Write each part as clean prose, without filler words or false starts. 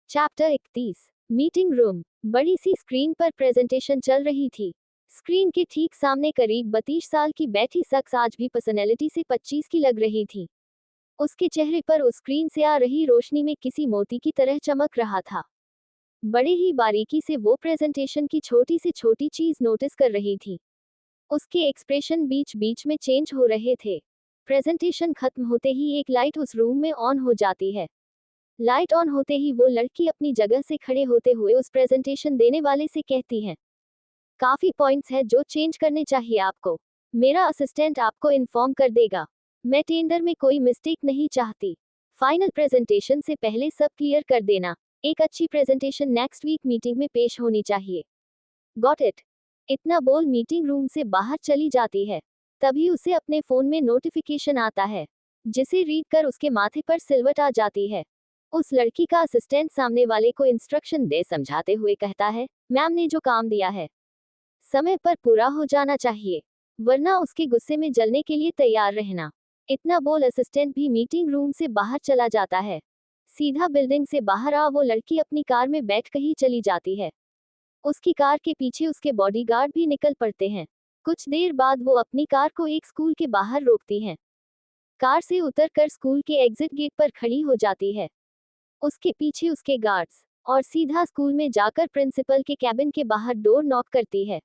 Chapter 31। Meeting room. बड़ी सी screen पर presentation चल रही थी। स्क्रीन के ठीक सामने करीब 32 साल की बैठी शख्स आज भी पर्सनैलिटी से 25 की लग रही थी। उसके चेहरे पर उस स्क्रीन से आ रही रोशनी में किसी मोती की तरह चमक रहा था। बड़े ही बारीकी से वो प्रेजेंटेशन की छोटी से छोटी चीज नोटिस कर रही थी। उसके एक्सप्रेशन बीच बीच में चेंज हो रहे थे। प्रेजेंटेशन खत्म होते ही एक लाइट उस रूम में ऑन हो जाती है। लाइट ऑन होते ही वो लड़की अपनी जगह से खड़े होते हुए उस प्रेजेंटेशन देने वाले से कहती है, काफी पॉइंट्स है जो चेंज करने चाहिए आपको। मेरा असिस्टेंट आपको इन्फॉर्म कर देगा। मैं टेंडर में कोई मिस्टेक नहीं चाहती। फाइनल प्रेजेंटेशन से पहले सब क्लियर कर देना। एक अच्छी प्रेजेंटेशन नेक्स्ट वीक मीटिंग में पेश होनी चाहिए। Got it. इतना बोल मीटिंग रूम से बाहर चली जाती है। तभी उसे अपने फोन में नोटिफिकेशन आता है, जिसे रीड कर उसके माथे पर सिलवट आ जाती है। उस लड़की का असिस्टेंट सामने वाले को इंस्ट्रक्शन दे समझाते हुए कहता है, मैम ने जो काम दिया है समय पर पूरा हो जाना चाहिए, वरना उसके गुस्से में जलने के लिए तैयार रहना। इतना बोल असिस्टेंट भी मीटिंग रूम से बाहर चला जाता है। सीधा बिल्डिंग से बाहर आ वो लड़की अपनी कार में बैठ कहीं चली जाती है। उसकी कार के पीछे उसके बॉडीगार्ड भी निकल पड़ते हैं। कुछ देर बाद वो अपनी कार को एक स्कूल के बाहर रोकती हैं। कार से उतरकर स्कूल के एग्जिट गेट पर खड़ी हो जाती है। उसके पीछे उसके गार्ड्स, और सीधा स्कूल में जाकर प्रिंसिपल के कैबिन के बाहर डोर नॉक करती है।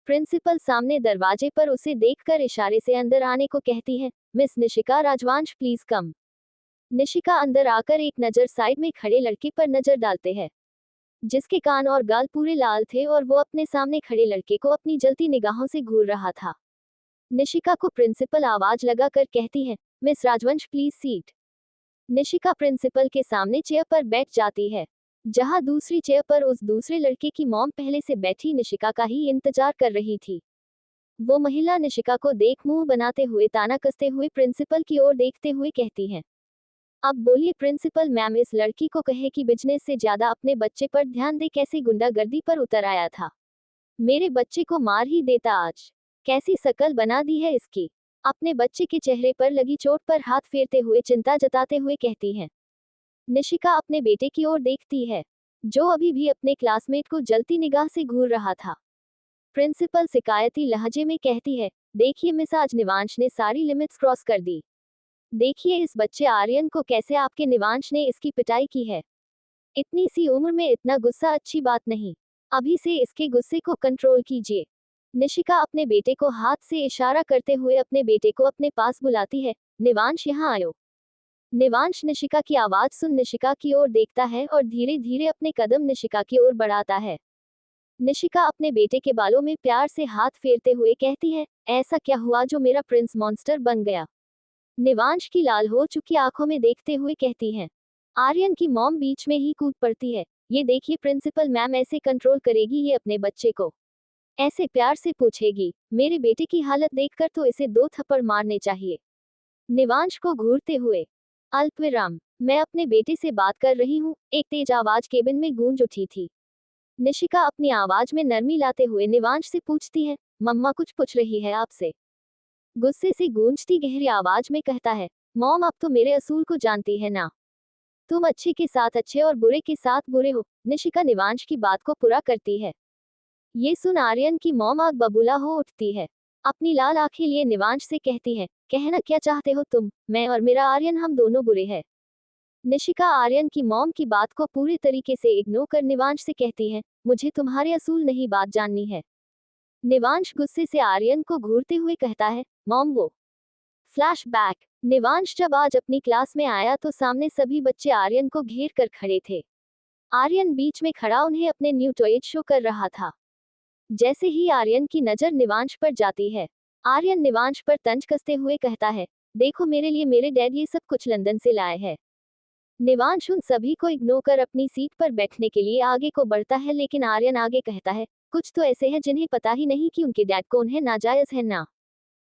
प्रिंसिपल सामने दरवाजे पर उसे देखकर इशारे से अंदर आने को कहती है, मिस निशिका राजवंश प्लीज कम। निशिका अंदर आकर एक नजर साइड में खड़े लड़के पर नजर डालते हैं, जिसके कान और गाल पूरे लाल थे और वो अपने सामने खड़े लड़के को अपनी जलती निगाहों से घूर रहा था। निशिका को प्रिंसिपल आवाज लगाकर कहती है, मिस राजवंश प्लीज सीट। निशिका प्रिंसिपल के सामने चेयर पर बैठ जाती है, जहां दूसरी चेयर पर उस दूसरे लड़के की मॉम पहले से बैठी निशिका का ही इंतजार कर रही थी। वो महिला निशिका को देख मुंह बनाते हुए ताना कसते हुए प्रिंसिपल की ओर देखते हुए कहती है, अब बोलिए प्रिंसिपल मैम, इस लड़की को कहे कि बिजनेस से ज्यादा अपने बच्चे पर ध्यान दे, कैसे गुंडागर्दी पर उतर आया था। मेरे बच्चे को मार ही देता आज। कैसी शकल बना दी है इसकी। अपने बच्चे के चेहरे पर लगी चोट पर हाथ फेरते हुए चिंता जताते हुए कहती है। निशिका अपने बेटे की ओर देखती है, जो अभी भी अपने क्लासमेट को जलती निगाह से घूर रहा था। प्रिंसिपल शिकायती लहजे में कहती है, देखिए मिस, आज निवांश ने सारी लिमिट्स क्रॉस कर दी। देखिए इस बच्चे आर्यन को कैसे आपके निवांश ने इसकी पिटाई की है। इतनी सी उम्र में इतना गुस्सा अच्छी बात नहीं। अभी से इसके गुस्से को कंट्रोल कीजिए। निशिका अपने बेटे को हाथ से इशारा करते हुए अपने बेटे को अपने पास बुलाती है, निवांश यहाँ आयो। निवांश निशिका की आवाज सुन निशिका की ओर देखता है और धीरे धीरे अपने कदम निशिका की ओर बढ़ाता है। निशिका अपने बेटे के बालों में प्यार से हाथ फेरते हुए कहती है, ऐसा क्या हुआ जो मेरा प्रिंस मॉन्स्टर बन गया। निवांश की लाल हो चुकी आंखों में देखते हुए कहती है। आर्यन की मॉम बीच में ही कूद पड़ती है, ये देखिए प्रिंसिपल मैम ऐसे कंट्रोल करेगी ये अपने बच्चे को, ऐसे प्यार से पूछेगी। मेरे बेटे की हालत देखकर तो इसे 2 थप्पड़ मारने चाहिए। निवांश को घूरते हुए, अल्पविराम, मैं अपने बेटे से बात कर रही हूँ, एक तेज आवाज केबिन में गूंज उठी थी। निशिका अपनी आवाज में नरमी लाते हुए निवांश से पूछती है, मम्मा कुछ पूछ रही है आपसे। गुस्से से गूंजती गहरी आवाज में कहता है, मॉम आप तो मेरे असूल को जानती है ना। तुम अच्छे के साथ अच्छे और बुरे के साथ बुरे हो। निशिका निवांश की बात को पूरा करती है। ये सुन आर्यन की मॉम आग बबूला हो उठती है। अपनी लाल आंखें लिए निवांश से कहती है, कहना क्या चाहते हो तुम, मैं और मेरा आर्यन हम दोनों बुरे हैं। निशिका आर्यन की मॉम की बात को पूरी तरीके से इग्नोर कर निवांश से कहती है, मुझे तुम्हारे असूल नहीं बात जाननी है। निवांश गुस्से से आर्यन को घूरते हुए कहता है, मॉम वो। फ्लैशबैक। निवांश जब आज अपनी क्लास में आया तो सामने सभी बच्चे आर्यन को घेर कर खड़े थे। आर्यन बीच में खड़ा उन्हें अपने न्यू टॉयज शो कर रहा था। जैसे ही आर्यन की नजर निवांश पर जाती है, आर्यन निवांश पर तंज कसते हुए कहता है, देखो मेरे लिए मेरे डैड ये सब कुछ लंदन से लाए हैं। निवांश उन सभी को इग्नोर कर अपनी सीट पर बैठने के लिए आगे को बढ़ता है, लेकिन आर्यन आगे कहता है, कुछ तो ऐसे हैं जिन्हें पता ही नहीं कि उनके डैड कौन है, नाजायज है ना।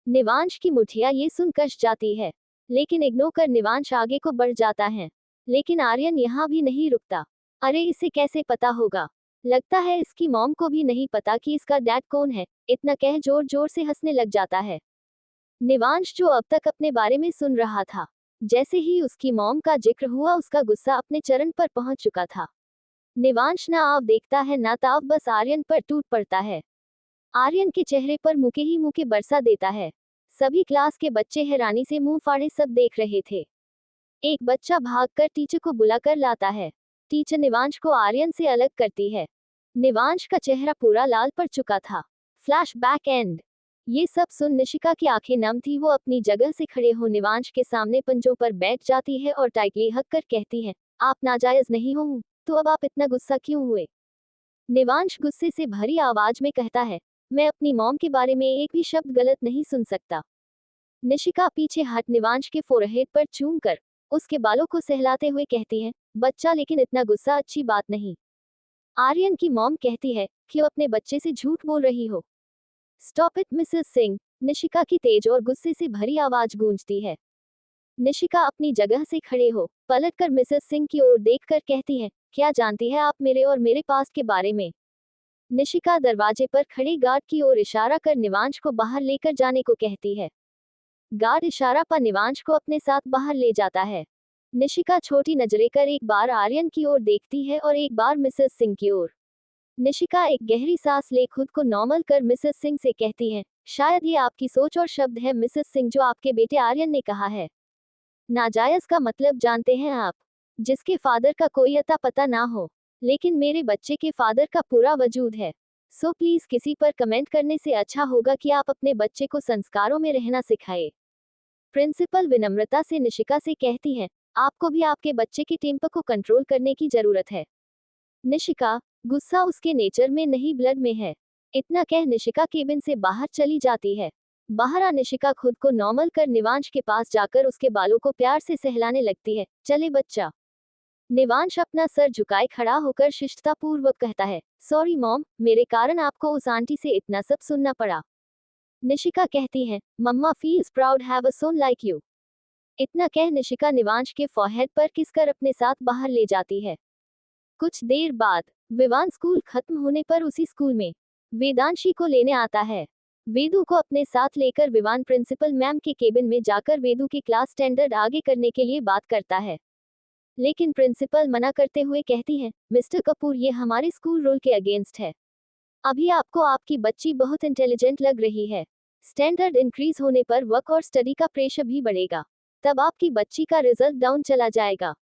निवांश की मुठिया ये सुन कश जाती है, लेकिन इग्नोर कर निवांश आगे को बढ़ जाता है। लेकिन आर्यन यहाँ भी नहीं रुकता। अरे इसे कैसे पता होगा, लगता है इसकी मॉम को भी नहीं पता कि इसका डैड कौन है, इतना कह जोर जोर से हंसने लग जाता है। निवांश जो अब तक अपने बारे में सुन रहा था, जैसे ही उसकी मॉम का जिक्र हुआ उसका गुस्सा अपने चरम पर पहुंच चुका था। निवांश ना आव देखता है ना ताव, बस आर्यन पर टूट पड़ता है। आर्यन के चेहरे पर मुके ही मुके बरसा देता है। सभी क्लास के बच्चे हैरानी से मुंह फाड़े सब देख रहे थे। एक बच्चा भागकर टीचर को बुलाकर लाता है। टीचर निवांश को आर्यन से अलग करती है। निवांश का चेहरा पूरा लाल पड़ चुका था। Flashback and. ये सब सुन निशिका की आंखें नम थी। वो अपनी जगह से खड़े हो निवांश के सामने पंजों पर बैठ जाती है और टाइटली हक कर कहती है, आप नाजायज नहीं हो, तो अब आप इतना गुस्सा क्यों हुए? निवांश गुस्से से भरी आवाज में कहता है, मैं अपनी मॉम के बारे में एक भी शब्द गलत नहीं सुन सकता। निशिका पीछे हट निवांश के फोरहेड पर चूम कर उसके बालों को सहलाते हुए कहती है, बच्चा लेकिन इतना गुस्सा अच्छी बात नहीं। आर्यन की मॉम कहती है, क्यों अपने बच्चे से झूठ बोल रही हो? Stop it Mrs Singh. Nishika की तेज और गुस्से से भरी आवाज गूंजती है। निशिका अपनी जगह से खड़े हो पलटकर मिसेस सिंह की ओर देखकर कहती है, क्या जानती है आप मेरे और मेरे पास्ट के बारे में? निशिका दरवाजे पर खड़े गार्ड की ओर इशारा कर निवांश को बाहर लेकर जाने को कहती है। गार्ड इशारा पर निवांश को अपने साथ बाहर ले जाता है। निशिका छोटी नजरें कर एक बार आर्यन की ओर देखती है और एक बार मिसेस सिंह की ओर। निशिका एक गहरी सांस ले खुद को नॉर्मल कर मिसेस सिंह से कहती है, शायद ये आपकी सोच और शब्द है मिसेस सिंह जो आपके बेटे आर्यन ने कहा है। नाजायज का मतलब जानते हैं आप? जिसके फादर का कोई अता पता ना हो, लेकिन मेरे बच्चे के फादर का पूरा वजूद है। सो प्लीज किसी पर कमेंट करने से अच्छा होगा कि आप अपने बच्चे को संस्कारों में रहना सिखाए। प्रिंसिपल विनम्रता से निशिका से कहती है, आपको भी आपके बच्चे के टेम्पर को कंट्रोल करने की जरूरत है। निशिका, गुस्सा उसके नेचर में नहीं ब्लड में है। इतना कह निशिका केबिन से बाहर चली जाती है। बाहर आ निशिका खुद को नॉर्मल कर निवांश के पास जाकर उसके बालों को प्यार से सहलाने लगती है, चले बच्चा। निवांश अपना सर झुकाए खड़ा होकर शिष्टतापूर्वक कहता है, सॉरी मॉम, मेरे कारण आपको उस आंटी से इतना सब सुनना पड़ा। निशिका कहती है, mamma feels proud have a son like you. इतना कह निशिका निवांश के फॉरहेड पर किसकर अपने साथ बाहर ले जाती है। कुछ देर बाद विवान स्कूल खत्म होने पर उसी स्कूल में वेदांशी को लेने आता है। वेदू को अपने साथ लेकर विवान प्रिंसिपल मैम के केबिन में जाकर वेदू के क्लास स्टैंडर्ड आगे करने के लिए बात करता है। लेकिन प्रिंसिपल मना करते हुए कहती है, मिस्टर कपूर ये हमारे स्कूल रूल के अगेंस्ट है। अभी आपको आपकी बच्ची बहुत इंटेलिजेंट लग रही है। स्टैंडर्ड इंक्रीज होने पर वर्क और स्टडी का प्रेशर भी बढ़ेगा, तब आपकी बच्ची का रिजल्ट डाउन चला जाएगा।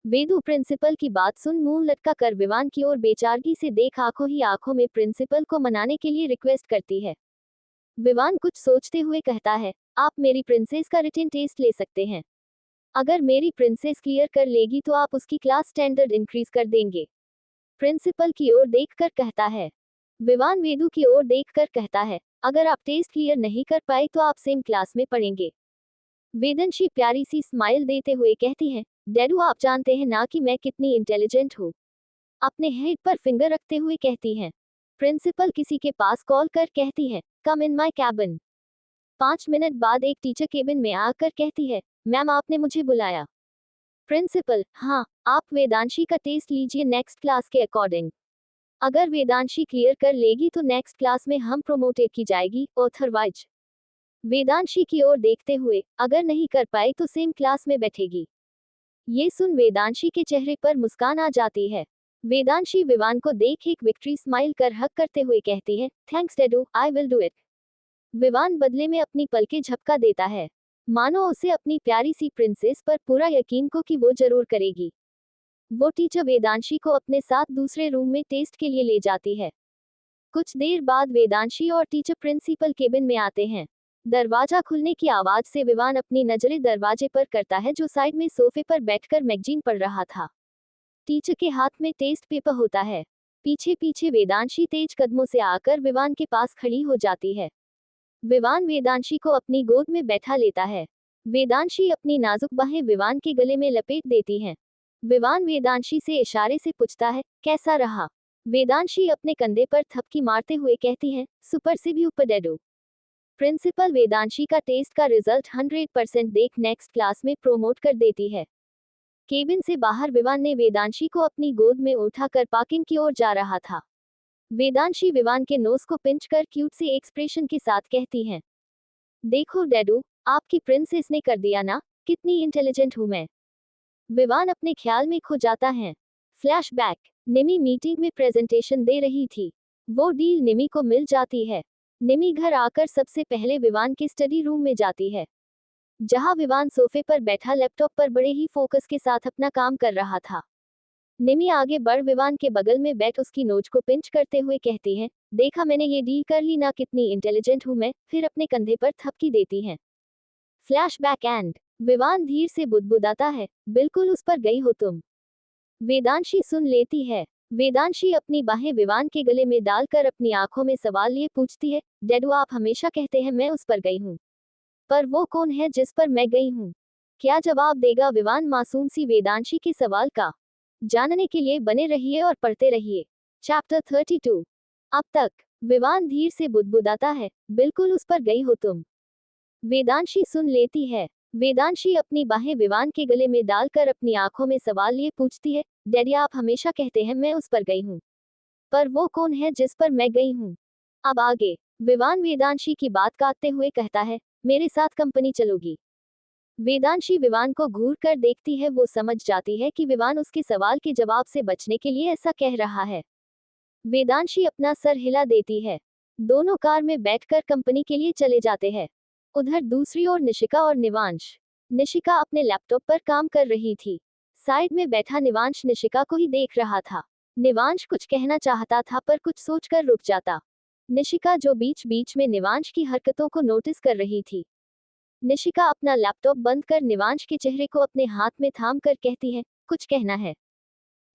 वेदू प्रिंसिपल की बात सुन मुंह लटका कर विवान की ओर बेचारगी से देख आंखों ही आंखों में प्रिंसिपल को मनाने के लिए रिक्वेस्ट करती है। विवान कुछ सोचते हुए कहता है, आप मेरी प्रिंसेस का रिटन टेस्ट ले सकते हैं। अगर मेरी प्रिंसेस क्लियर कर लेगी तो आप उसकी क्लास स्टैंडर्ड इंक्रीज कर देंगे। प्रिंसिपल की ओर देखकर कहता है। विवान वेदू की ओर देखकर कहता है, अगर आप टेस्ट क्लियर नहीं कर पाए तो आप सेम क्लास में पढ़ेंगे। वेदंशी प्यारी सी स्माइल देते हुए कहती है, डैडू आप जानते हैं ना कि मैं कितनी इंटेलिजेंट हूँ। अपने हेड पर फिंगर रखते हुए कहती है। प्रिंसिपल किसी के पास कॉल कर कहती है, कम इन माई कैबिन। 5 मिनट बाद एक टीचर केबिन में आकर कहती है, मैम आपने मुझे बुलाया। प्रिंसिपल, हाँ, आप वेदांशी का टेस्ट लीजिए नेक्स्ट क्लास के अकॉर्डिंग। अगर वेदांशी क्लियर कर लेगी तो नेक्स्ट क्लास में हम प्रोमोटेड की जाएगी, अदरवाइज। वेदांशी की ओर देखते हुए, अगर नहीं कर पाए तो सेम क्लास में बैठेगी। ये सुन वेदांशी के चेहरे पर मुस्कान आ जाती है। वेदांशी विवान को देख एक विक्ट्री स्माइल कर हक करते हुए कहती है, thanks daddu, I will do it. Vivaan बदले में अपनी पलकें झपका देता है, मानो उसे अपनी प्यारी सी प्रिंसेस पर पूरा यकीन को कि वो जरूर करेगी। वो टीचर वेदांशी को अपने साथ दूसरे रूम में टेस्ट के लिए ले जाती है। कुछ देर बाद वेदांशी और टीचर प्रिंसिपल केबिन में आते हैं। दरवाजा खुलने की आवाज से विवान अपनी नजरें दरवाजे पर करता है जो साइड में सोफे पर बैठकर मैगजीन पढ़ रहा था। टीचर के हाथ में टेस्ट पेपर होता है। पीछे पीछे वेदांशी तेज कदमों से आकर विवान के पास खड़ी हो जाती है। विवान वेदांशी को अपनी गोद में बैठा लेता है। वेदांशी अपनी नाजुक बाहें विवान के गले में लपेट देती हैं। विवान वेदांशी से इशारे से पूछता है, कैसा रहा? वेदांशी अपने कंधे पर थपकी मारते हुए कहती है, सुपर से भी ऊपर डैडू। प्रिंसिपल वेदांशी का टेस्ट का रिजल्ट 100% देख नेक्स्ट क्लास में प्रोमोट कर देती है। केबिन से बाहर विवान ने वेदांशी को अपनी गोद में उठाकर पार्किंग की ओर जा रहा था। वेदांशी विवान के नोज को पिंच कर क्यूट से एक्सप्रेशन के साथ कहती है, देखो डैडू, आपकी प्रिंसेस ने कर दिया ना, कितनी इंटेलिजेंट हूं मैं। विवान अपने ख्याल में खो जाता है। फ्लैशबैक। निमी मीटिंग में प्रेजेंटेशन दे रही थी। वो डील निमी को मिल जाती है। निमी घर आकर सबसे पहले विवान के स्टडी रूम में जाती है, जहां विवान सोफे पर बैठा लैपटॉप पर बड़े ही फोकस के साथ अपना काम कर रहा था। निमी आगे बढ़ विवान के बगल में बैठ उसकी नोच को पिंच करते हुए कहती है, देखा मैंने ये डील कर ली ना, कितनी इंटेलिजेंट हूं मैं। फिर अपने कंधे पर थपकी देती है। Flashback and. विवान धीर से बुदबुदाता है, बिल्कुल उस पर गई हो तुम। वेदांशी सुन लेती है। वेदांशी अपनी बाहें विवान के गले में डालकर अपनी आंखों में सवाल लिए पूछती है, डैडू आप हमेशा कहते हैं मैं उस पर गई हूँ, पर वो कौन है जिस पर मैं गई हूँ? क्या जवाब देगा विवान मासूम सी वेदांशी के सवाल का? जानने के लिए बने रहिए और पढ़ते रहिए। चैप्टर 32। अब तक। विवान धीर से बुदबुदाता है, बिल्कुल उस पर गई हो तुम। वेदांशी सुन लेती है। वेदांशी अपनी बाहें विवान के गले में डालकर अपनी आंखों में सवाल लिए पूछती है, डैडी आप हमेशा कहते हैं मैं उस पर गई हूँ, पर वो कौन है जिस पर मैं गई हूँ? अब आगे। विवान वेदांशी की बात काटते हुए कहता है, मेरे साथ कंपनी चलोगी? वेदांशी विवान को घूर कर देखती है। वो समझ जाती है कि विवान उसके सवाल के जवाब से बचने के लिए ऐसा कह रहा है। वेदांशी अपना सर हिला देती है। दोनों कार में बैठकर कंपनी के लिए चले जाते हैं। उधर दूसरी ओर निशिका और निवांश। निशिका अपने लैपटॉप पर काम कर रही थी। साइड में बैठा निवांश निशिका को ही देख रहा था। निवांश कुछ कहना चाहता था पर कुछ सोचकर रुक जाता। निशिका जो बीच बीच में निवांश की हरकतों को नोटिस कर रही थी। निशिका अपना लैपटॉप बंद कर निवांश के चेहरे को अपने हाथ में थाम कर कहती है, कुछ कहना है?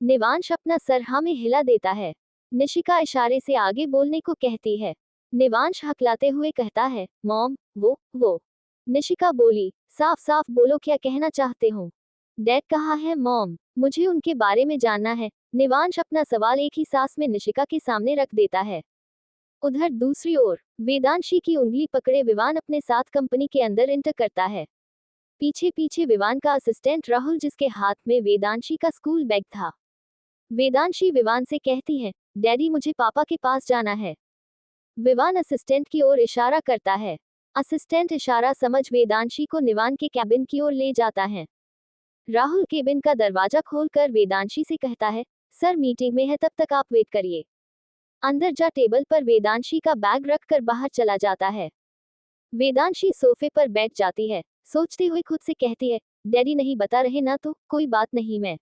निवांश अपना सर हाँ में हिला देता है। निशिका इशारे से आगे बोलने को कहती है। निवांश हकलाते हुए कहता है, मॉम, वो। निशिका बोली, साफ साफ बोलो क्या कहना चाहते हो? डैड कहाँ है मॉम? मुझे उनके बारे में जानना है। निवांश अपना सवाल एक ही सांस में निशिका के सामने रख देता है। उधर दूसरी ओर वेदांशी की उंगली पकड़े विवान अपने साथ कंपनी के अंदर एंटर करता है। पीछे पीछे विवान का असिस्टेंट राहुल, जिसके हाथ में वेदांशी का स्कूल बैग था। वेदांशी विवान से कहती है, डैडी मुझे पापा के पास जाना है। विवान असिस्टेंट की ओर इशारा करता है। असिस्टेंट इशारा समझ वेदांशी को निवान के कैबिन की ओर ले जाता है। राहुल केबिन का दरवाजा खोलकर वेदांशी से कहता है, सर मीटिंग में है, तब तक आप वेट करिए। अंदर जा टेबल पर वेदांशी का बैग रखकर बाहर चला जाता है। वेदांशी सोफे पर बैठ जाती है। सोचते हुए खुद से कहती है, डैडी नहीं बता रहे ना तो कोई बात नहीं, मैं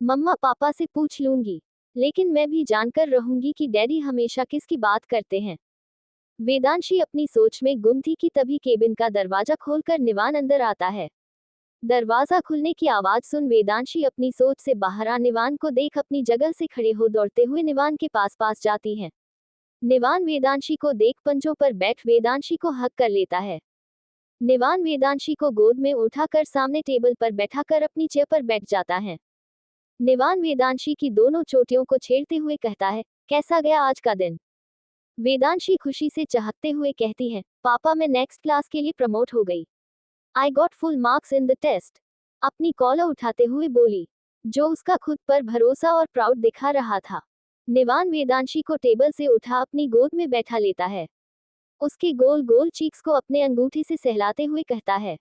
मम्मा पापा से पूछ लूंगी, लेकिन मैं भी जानकर रहूंगी कि डैडी हमेशा किसकी बात करते हैं। वेदांशी अपनी सोच में गुम थी कि तभी केबिन का दरवाजा खोलकर निवान अंदर आता है। दरवाजा खुलने की आवाज सुन वेदांशी अपनी सोच से बाहर आ निवान को देख अपनी जगह से खड़े हो दौड़ते हुए निवान के पास जाती है। निवान वेदांशी को देख पंजों पर बैठ वेदांशी को हक कर लेता है। निवान वेदांशी को गोद में उठाकर सामने टेबल पर बैठाकर अपनी चेयर पर बैठ जाता है। निवान वेदांशी की दोनों चोटियों को छेड़ते हुए कहता है, कैसा गया आज का दिन? वेदांशी खुशी से चहकते हुए कहती है, पापा मैं नेक्स्ट क्लास के लिए प्रमोट हो गई। I got full marks in the test. अपनी कॉलर उठाते हुए बोली, जो उसका खुद पर भरोसा और प्राउड दिखा रहा था। निवान वेदांशी को टेबल से उठा अपनी गोद में बैठा लेता है। उसके गोल गोल चीक्स को अपने अंगूठे से सहलाते हुए कहता है,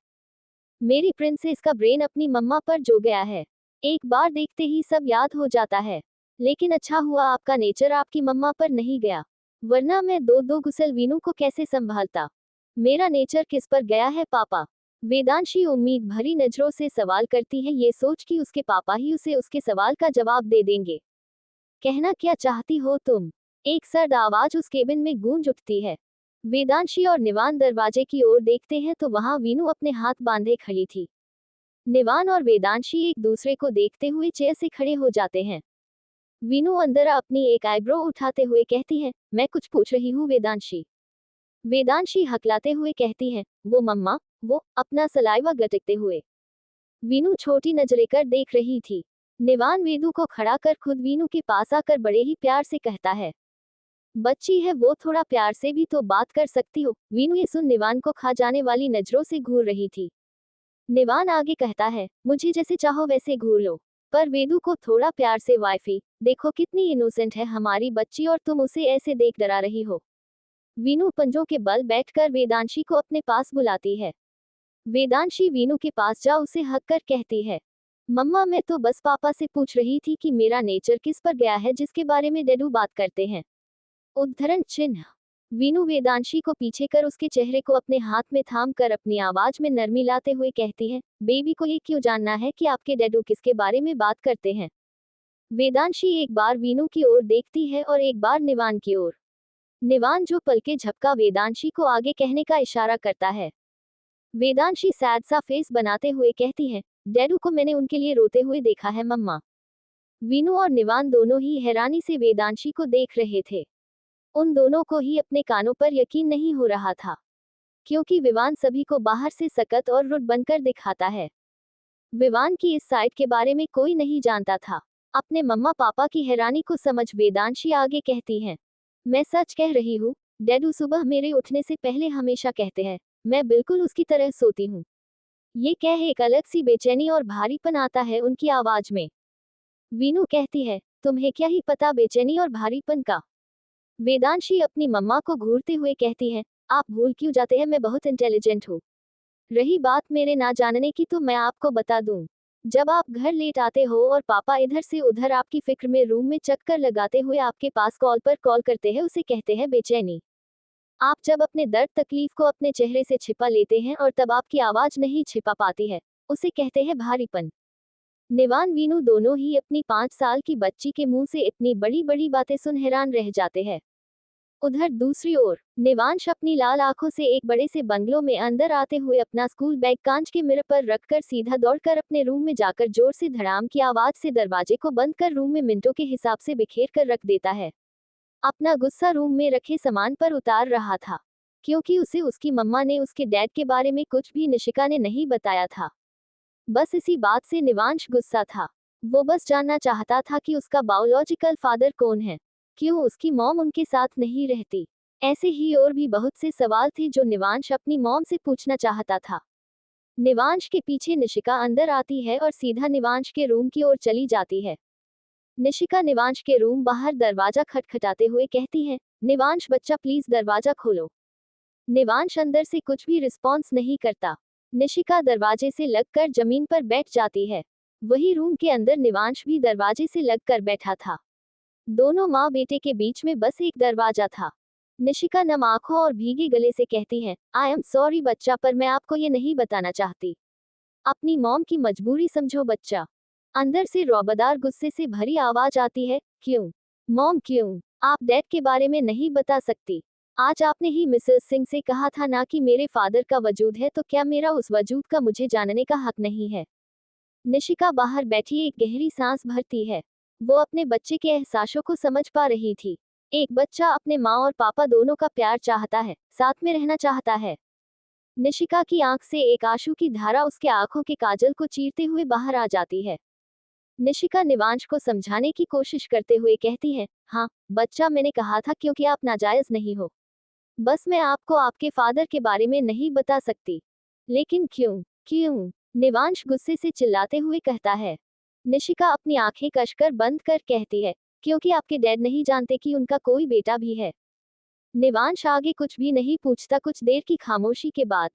मेरी प्रिंसेस का ब्रेन अपनी मम्मा पर जो गया है, एक बार देखते ही सब याद हो जाता है। लेकिन अच्छा हुआ आपका नेचर आपकी मम्मा पर नहीं गया, वरना मैं दो दो गुसल वीनू को कैसे संभालता। मेरा नेचर किस पर गया है पापा? वेदांशी उम्मीद भरी नजरों से सवाल करती है, ये सोच कि उसके पापा ही उसे उसके सवाल का जवाब दे देंगे। कहना क्या चाहती हो तुम? एक सर्द आवाज उस केबिन में गूंज उठती है। वेदांशी और निवान दरवाजे की ओर देखते हैं तो वहां वीनू अपने हाथ बांधे खड़ी थी। निवान और वेदांशी एक दूसरे को देखते हुए चेयर से खड़े हो जाते हैं। वीनू अंदर अपनी एक आईब्रो उठाते हुए कहती है, मैं कुछ पूछ रही हूँ वेदांशी। वेदांशी हकलाते हुए कहती है, वो मम्मा, वो अपना सलाइवा गटकते हुए। वीनू छोटी नजरें कर देख रही थी। निवान वेदू को खड़ा कर खुद वीनू के पास आकर बड़े ही प्यार से कहता है, बच्ची है वो, थोड़ा प्यार से भी तो बात कर सकती हो। वीनू ये सुन निवान को खा जाने वाली नजरों से घूर रही थी। निवान आगे कहता है, मुझे जैसे चाहो वैसे घूर लो, पर वेदू को थोड़ा प्यार से, वाइफी देखो कितनी इनोसेंट है हमारी बच्ची और तुम उसे ऐसे देख डरा रही हो। वीनू पंजों के बल बैठकर वेदांशी को अपने पास बुलाती है। वेदांशी वीनू के पास जा उसे हक कर कहती है, मम्मा मैं तो बस पापा से पूछ रही थी कि मेरा नेचर किस पर गया है जिसके बारे में डैडू बात करते हैं। उद्धरण चिन्ह। वीनू वेदांशी को पीछे कर उसके चेहरे को अपने हाथ में थाम कर अपनी आवाज में नरमी लाते हुए कहती है, बेबी को ये क्यों जानना है कि आपके डैडू किसके बारे में बात करते हैं। वेदांशी एक बार वीनू की ओर देखती है और एक बार निवान की ओर। निवान जो पलके झपका वेदांशी को आगे कहने का इशारा करता है। वेदांशी सैड सा फेस बनाते हुए कहती है, डैडू को मैंने उनके लिए रोते हुए देखा है मम्मा। वीनू और निवान दोनों ही हैरानी से वेदांशी को देख रहे थे। उन दोनों को ही अपने कानों पर यकीन नहीं हो रहा था, क्योंकि विवान सभी को बाहर से सकत और रुड बनकर दिखाता है। विवान की इस साइड के बारे में कोई नहीं जानता था। अपने मम्मा पापा की हैरानी को समझ वेदांशी आगे कहती हैं, मैं सच कह रही हूँ, डैडू सुबह मेरे उठने से पहले हमेशा कहते हैं, मैं बिल्कुल उसकी तरह सोती हूँ। ये कह एक अलग सी बेचैनी और भारीपन आता है उनकी आवाज में। वीनू कहती है, तुम्हें क्या ही पता बेचैनी और भारीपन का। वेदांशी अपनी मम्मा को घूरते हुए कहती है, आप भूल क्यों जाते हैं, मैं बहुत इंटेलिजेंट हूँ। रही बात मेरे ना जानने की तो मैं आपको बता दूं। जब आप घर लेट आते हो और पापा इधर से उधर आपकी फिक्र में रूम में चक्कर लगाते हुए आपके पास कॉल पर कॉल करते हैं, उसे कहते हैं बेचैनी। आप जब अपने दर्द तकलीफ को अपने चेहरे से छिपा लेते हैं और तब आपकी आवाज नहीं छिपा पाती है, उसे कहते हैं भारीपन। निवान वीनू दोनों ही अपनी 5 साल की बच्ची के मुंह से इतनी बड़ी बड़ी बातें सुन हैरान रह जाते हैं। उधर दूसरी ओर निवांश अपनी लाल आंखों से एक बड़े से बंगलों में अंदर आते हुए अपना स्कूल बैग कांच के मिरर पर रखकर सीधा दौड़कर अपने रूम में जाकर जोर से धड़ाम की आवाज से दरवाजे को बंद कर रूम में मिनटों के हिसाब से बिखेर कर रख देता है। अपना गुस्सा रूम में रखे सामान पर उतार रहा था, क्योंकि उसे उसकी मम्मा ने उसके डैड के बारे में कुछ भी निशिका ने नहीं बताया था। बस इसी बात से निवांश गुस्सा था। वो बस जानना चाहता था कि उसका बायोलॉजिकल फादर कौन है, क्यों उसकी मॉम उनके साथ नहीं रहती। ऐसे ही और भी बहुत से सवाल थे जो निवांश अपनी मॉम से पूछना चाहता था। निवांश के पीछे निशिका अंदर आती है और सीधा निवांश के रूम की ओर चली जाती है। निशिका निवांश के रूम बाहर दरवाजा खटखटाते हुए कहती है, निवांश बच्चा प्लीज दरवाजा खोलो। निवांश अंदर से कुछ भी रिस्पॉन्स नहीं करता। निशिका दरवाजे से लगकर जमीन पर बैठ जाती है। वही रूम के अंदर निवांश भी दरवाजे से लगकर बैठा था। दोनों माँ बेटे के बीच में बस एक दरवाजा था। निशिका नम आंखों और भीगे गले से कहती है, आई एम सॉरी बच्चा, पर मैं आपको ये नहीं बताना चाहती। अपनी मॉम की मजबूरी समझो बच्चा। अंदर से रौबदार गुस्से से भरी आवाज आती है, क्यों मॉम क्यों, आप डैड के बारे में नहीं बता सकती। आज आपने ही मिसेस सिंह से कहा था ना कि मेरे फादर का वजूद है, तो क्या मेरा उस वजूद का मुझे जानने का हक नहीं है। निशिका बाहर बैठी एक गहरी सांस भरती है। वो अपने बच्चे के एहसासों को समझ पा रही थी। एक बच्चा अपने माँ और पापा दोनों का प्यार चाहता है, साथ में रहना चाहता है। निशिका की आंख से एक आंसू की धारा उसके आंखों के काजल को चीरते हुए बाहर आ जाती है। निशिका निवांश को समझाने की कोशिश करते हुए कहती है, हाँ बच्चा, मैंने कहा था क्योंकि आप नाजायज नहीं हो। बस मैं आपको आपके फादर के बारे में नहीं बता सकती। लेकिन क्यों क्यों, निवांश गुस्से से चिल्लाते हुए कहता है। निशिका अपनी आंखें कसकर बंद कर कहती है, क्योंकि आपके डैड नहीं जानते कि उनका कोई बेटा भी है। निवांश आगे कुछ भी नहीं पूछता। कुछ देर की खामोशी के बाद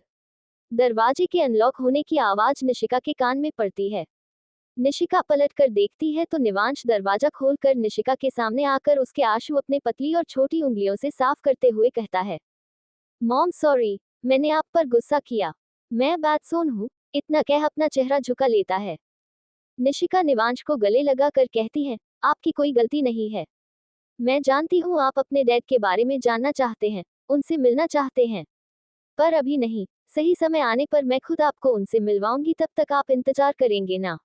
दरवाजे के अनलॉक होने की आवाज निशिका के कान में पड़ती है। निशिका पलट कर देखती है तो निवांश दरवाजा खोलकर निशिका के सामने आकर उसके आंसू अपने पतली और छोटी उंगलियों से साफ करते हुए कहता है, मॉम सॉरी, मैंने आप पर गुस्सा किया। मैं बैडसोन हूँ। इतना कह अपना चेहरा झुका लेता है। निशिका निवांश को गले लगा कर कहती है, आपकी कोई गलती नहीं है। मैं जानती हूँ आप अपने डैड के बारे में जानना चाहते हैं, उनसे मिलना चाहते हैं, पर अभी नहीं। सही समय आने पर मैं खुद आपको उनसे मिलवाऊंगी, तब तक आप इंतजार करेंगे ना।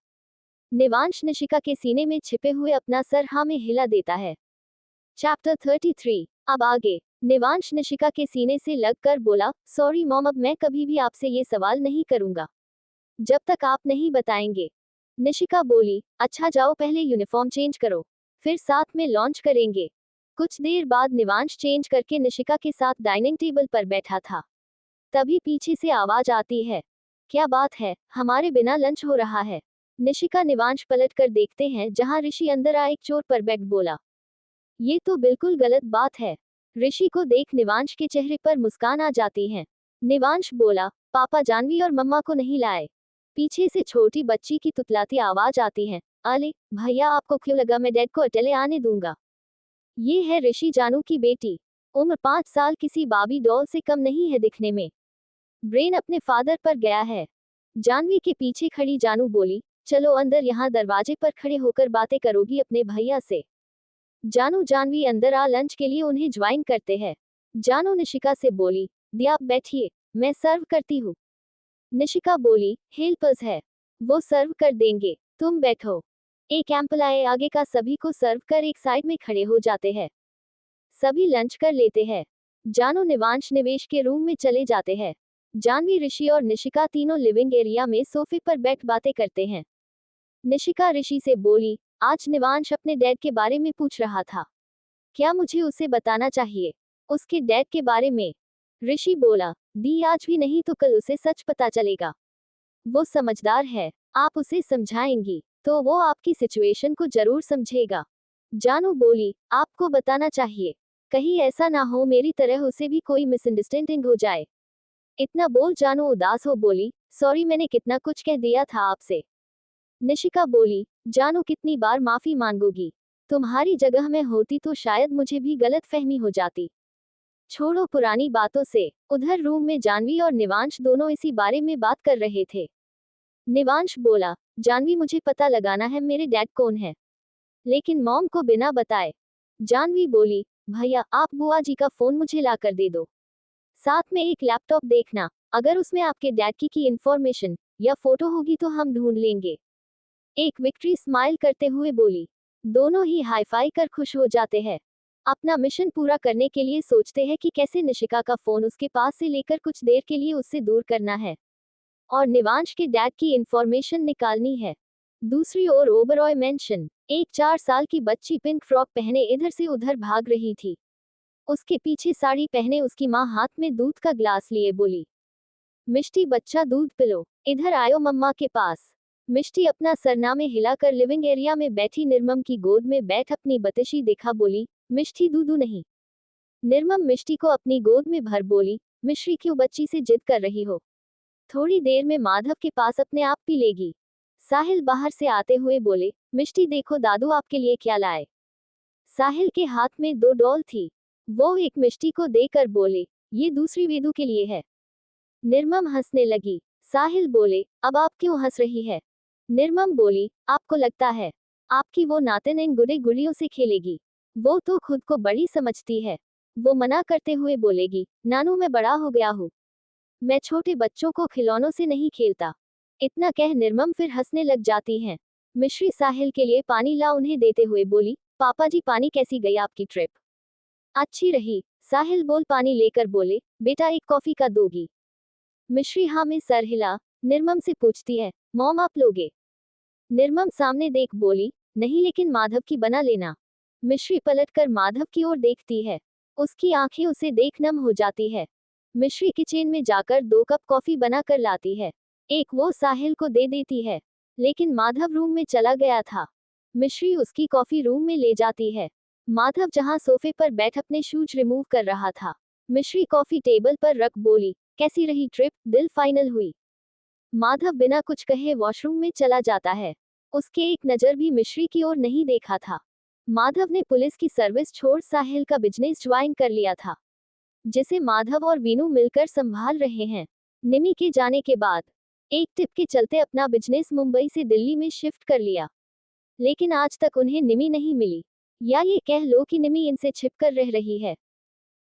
निवांश निशिका के सीने में छिपे हुए अपना सर हाँ में हिला देता है। चैप्टर 33। अब आगे। निवांश निशिका के सीने से लगकर बोला, सॉरी मॉम, अब मैं कभी भी आपसे ये सवाल नहीं करूंगा जब तक आप नहीं बताएंगे। निशिका बोली, अच्छा जाओ पहले यूनिफॉर्म चेंज करो, फिर साथ में लॉन्च करेंगे। कुछ देर बाद निवांश चेंज करके निशिका के साथ डाइनिंग टेबल पर बैठा था। तभी पीछे से आवाज आती है, क्या बात है, हमारे बिना लंच हो रहा है। निशिका निवांश पलट कर देखते हैं जहां ऋषि अंदर आए चोर पर बैठ बोला, ये तो बिल्कुल गलत बात है। ऋषि को देख निवांश के चेहरे पर मुस्कान आ जाती है। निवांश बोला, पापा जानवी और मम्मा को नहीं लाए। पीछे से छोटी बच्ची की तुतलाती आवाज आती है, अरे भैया आपको क्यों लगा मैं डैड को अकेले आने दूंगा। ये है ऋषि जानू की बेटी। उम्र 5 साल, किसी बाबी डॉल से कम नहीं है दिखने में। ब्रेन अपने फादर पर गया है। जानवी के पीछे खड़ी जानू बोली, चलो अंदर, यहाँ दरवाजे पर खड़े होकर बातें करोगी अपने भैया से। जानू जानवी अंदर आ लंच के लिए उन्हें ज्वाइन करते हैं। जानू निशिका से बोली, दी आप बैठिए, मैं सर्व करती हूँ। निशिका बोली, हेल्पर्स है, वो सर्व कर देंगे, तुम बैठो। एक एम्प्लॉय आगे का सभी को सर्व कर एक साइड में खड़े हो जाते हैं। सभी लंच कर लेते हैं। जानू निवांश निवेश के रूम में चले जाते हैं। जानवी, ऋषि और निशिका तीनों लिविंग एरिया में सोफे पर बैठ बातें करते हैं। निशिका ऋषि से बोली, आज निवांश अपने डैड के बारे में पूछ रहा था, क्या मुझे उसे बताना चाहिए उसके डैड के बारे में। ऋषि बोला, दी आज भी नहीं तो कल उसे सच पता चलेगा। वो समझदार है, आप उसे समझाएंगी तो वो आपकी सिचुएशन को जरूर समझेगा। जानू बोली, आपको बताना चाहिए, कहीं ऐसा ना हो मेरी तरह उसे भी कोई मिसअंडरस्टैंडिंग हो जाए। इतना बोल जानू उदास हो बोली, सॉरी मैंने कितना कुछ कह दिया था आपसे। निशिका बोली, जानू कितनी बार माफी मांगोगी, तुम्हारी जगह में होती तो शायद मुझे भी गलत फहमी हो जाती। छोड़ो पुरानी बातों से। उधर रूम में जानवी और निवांश दोनों इसी बारे में बात कर रहे थे। निवांश बोला, जानवी मुझे पता लगाना है मेरे डैड कौन है, लेकिन मॉम को बिना बताए। जानवी बोली, भैया आप बुआ जी का फोन मुझे ला कर दे दो, साथ में एक लैपटॉप देखना, अगर उसमें आपके डैड की इंफॉर्मेशन या फोटो होगी तो हम ढूंढ लेंगे। एक विक्ट्री स्माइल करते हुए बोली। दोनों ही हाई फाई कर खुश हो जाते हैं। अपना मिशन पूरा करने के लिए सोचते हैं कि कैसे निशिका का फोन उसके पास से लेकर कुछ देर के लिए उससे दूर करना है और निवांश के डैड की इंफॉर्मेशन निकालनी है। दूसरी ओर ओबरॉय मेंशन, एक 4 साल की बच्ची पिंक फ्रॉक पहने इधर से उधर भाग रही थी। उसके पीछे साड़ी पहने उसकी माँ हाथ में दूध का ग्लास लिए बोली, मिष्टी बच्चा दूध पिलो, इधर आयो मम्मा के पास। मिष्टी अपना सरनामे हिलाकर लिविंग एरिया में बैठी निर्मम की गोद में बैठ अपनी बतिशी देखा बोली, मिष्टी दूधू नहीं। निर्मम मिष्टी को अपनी गोद में भर बोली, मिश्री क्यों बच्ची से जिद कर रही हो, थोड़ी देर में माधव के पास अपने आप पी लेगी। साहिल बाहर से आते हुए बोले, मिष्टी देखो दादू आपके लिए क्या लाए। साहिल के हाथ में 2 डॉल थी। वो एक मिष्टी को देकर बोले, ये दूसरी वेदू के लिए है। निर्मम हंसने लगी। साहिल बोले, अब आप क्यों हंस रही है। निर्मम बोली, आपको लगता है आपकी वो नातिन इन गुडे गुड़ियों से खेलेगी, वो तो खुद को बड़ी समझती है। वो मना करते हुए बोलेगी, नानू मैं बड़ा हो गया हूँ, मैं छोटे बच्चों को खिलौनों से नहीं खेलता। इतना कह निर्मम फिर हंसने लग जाती हैं। मिश्री साहिल के लिए पानी ला उन्हें देते हुए बोली, पापा जी पानी कैसी गई आपकी ट्रिप। अच्छी रही। साहिल बोल पानी लेकर बोले, बेटा एक कॉफी का दोगी। मिश्री हाँ में सर हिला। निर्मम से पूछती है, मॉम आप लोगे। निर्मम सामने देख बोली, नहीं लेकिन माधव की बना लेना। मिश्री पलटकर माधव की ओर देखती है। उसकी आंखें उसे देख नम हो जाती है। मिश्री किचन में जाकर 2 कप कॉफी बना कर लाती है। एक वो साहिल को दे देती है, लेकिन माधव रूम में चला गया था। मिश्री उसकी कॉफी रूम में ले जाती है। माधव जहां सोफे पर बैठ अपने शूज रिमूव कर रहा था। मिश्री कॉफी टेबल पर रख बोली, कैसी रही ट्रिप, दिल फाइनल हुई। माधव बिना कुछ कहे वॉशरूम में चला जाता है। उसके एक नजर भी मिश्री की ओर नहीं देखा था। माधव ने पुलिस की सर्विस छोड़ साहिल का बिजनेस ज्वाइन कर लिया था, जिसे माधव और वीनू मिलकर संभाल रहे हैं। निमी के जाने के बाद एक टिप के चलते अपना बिजनेस मुंबई से दिल्ली में शिफ्ट कर लिया, लेकिन आज तक उन्हें निमी नहीं मिली, या ये कह लो कि निमी इनसे छिपकर रह रही है।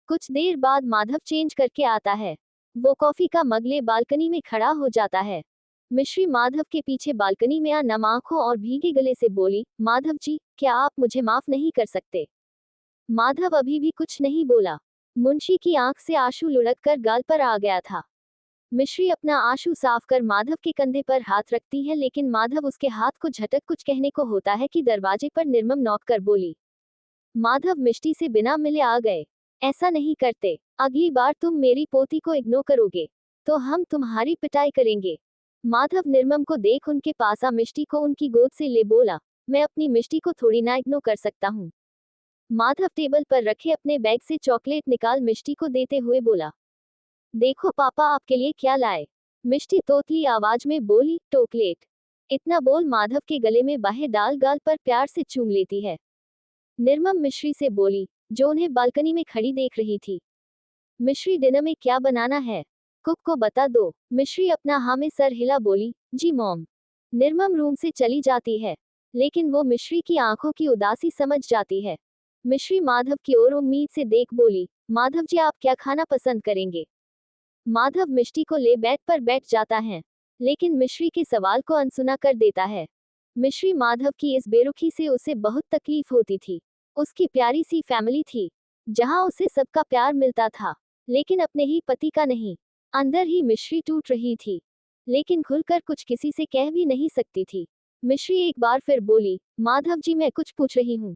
कुछ देर बाद माधव चेंज करके आता है। वो कॉफी का मग ले बालकनी में खड़ा हो जाता है। मिश्री माधव के पीछे बालकनी में आ नम आंखों और भीगे गले से बोली, माधव जी क्या आप मुझे माफ नहीं कर सकते। माधव अभी भी कुछ नहीं बोला। मुंशी की आंख से आंसू लुढ़क कर गाल पर आ गया था। मिश्री अपना आंसू साफ कर माधव के कंधे पर हाथ रखती है, लेकिन माधव उसके हाथ को झटक कुछ कहने को होता है कि दरवाजे पर निर्मम नॉक कर बोली, माधव मिष्टी से बिना मिले आ गए, ऐसा नहीं करते। अगली बार तुम मेरी पोती को इग्नोर करोगे तो हम तुम्हारी पिटाई करेंगे। माधव निर्मम को देख उनके पास आ मिष्टी को उनकी गोद से ले बोला, मैं अपनी मिष्टी को थोड़ी ना इग्नोर कर सकता हूँ। माधव टेबल पर रखे अपने बैग से चॉकलेट निकाल मिष्टी को देते हुए बोला, देखो पापा आपके लिए क्या लाए। मिष्टी तोतली आवाज में बोली, चॉकलेट। इतना बोल माधव के गले में बाहें डाल गाल पर प्यार से चूम लेती है। निर्मम मिश्री से बोली, जो उन्हें बालकनी में खड़ी देख रही थी। मिश्री, डिनर में क्या बनाना है? कुक को बता दो। मिश्री अपना हाँ में सर हिला बोली, जी मॉम। निर्मम रूम से चली जाती है, लेकिन वो मिश्री की आंखों की उदासी समझ जाती है। मिश्री माधव की ओर उम्मीद से देख बोली, माधव जी आप क्या खाना पसंद करेंगे? माधव मिष्टी को ले बेड पर बैठ जाता है, लेकिन मिश्री के सवाल को अनसुना कर देता है। मिश्री माधव की इस बेरुखी से उसे बहुत तकलीफ होती थी। उसकी प्यारी सी फैमिली थी, जहां उसे सबका प्यार मिलता था, लेकिन अपने ही पति का नहीं। अंदर ही मिश्री टूट रही थी, लेकिन खुलकर कुछ किसी से कह भी नहीं सकती थी। मिश्री एक बार फिर बोली, माधव जी मैं कुछ पूछ रही हूँ।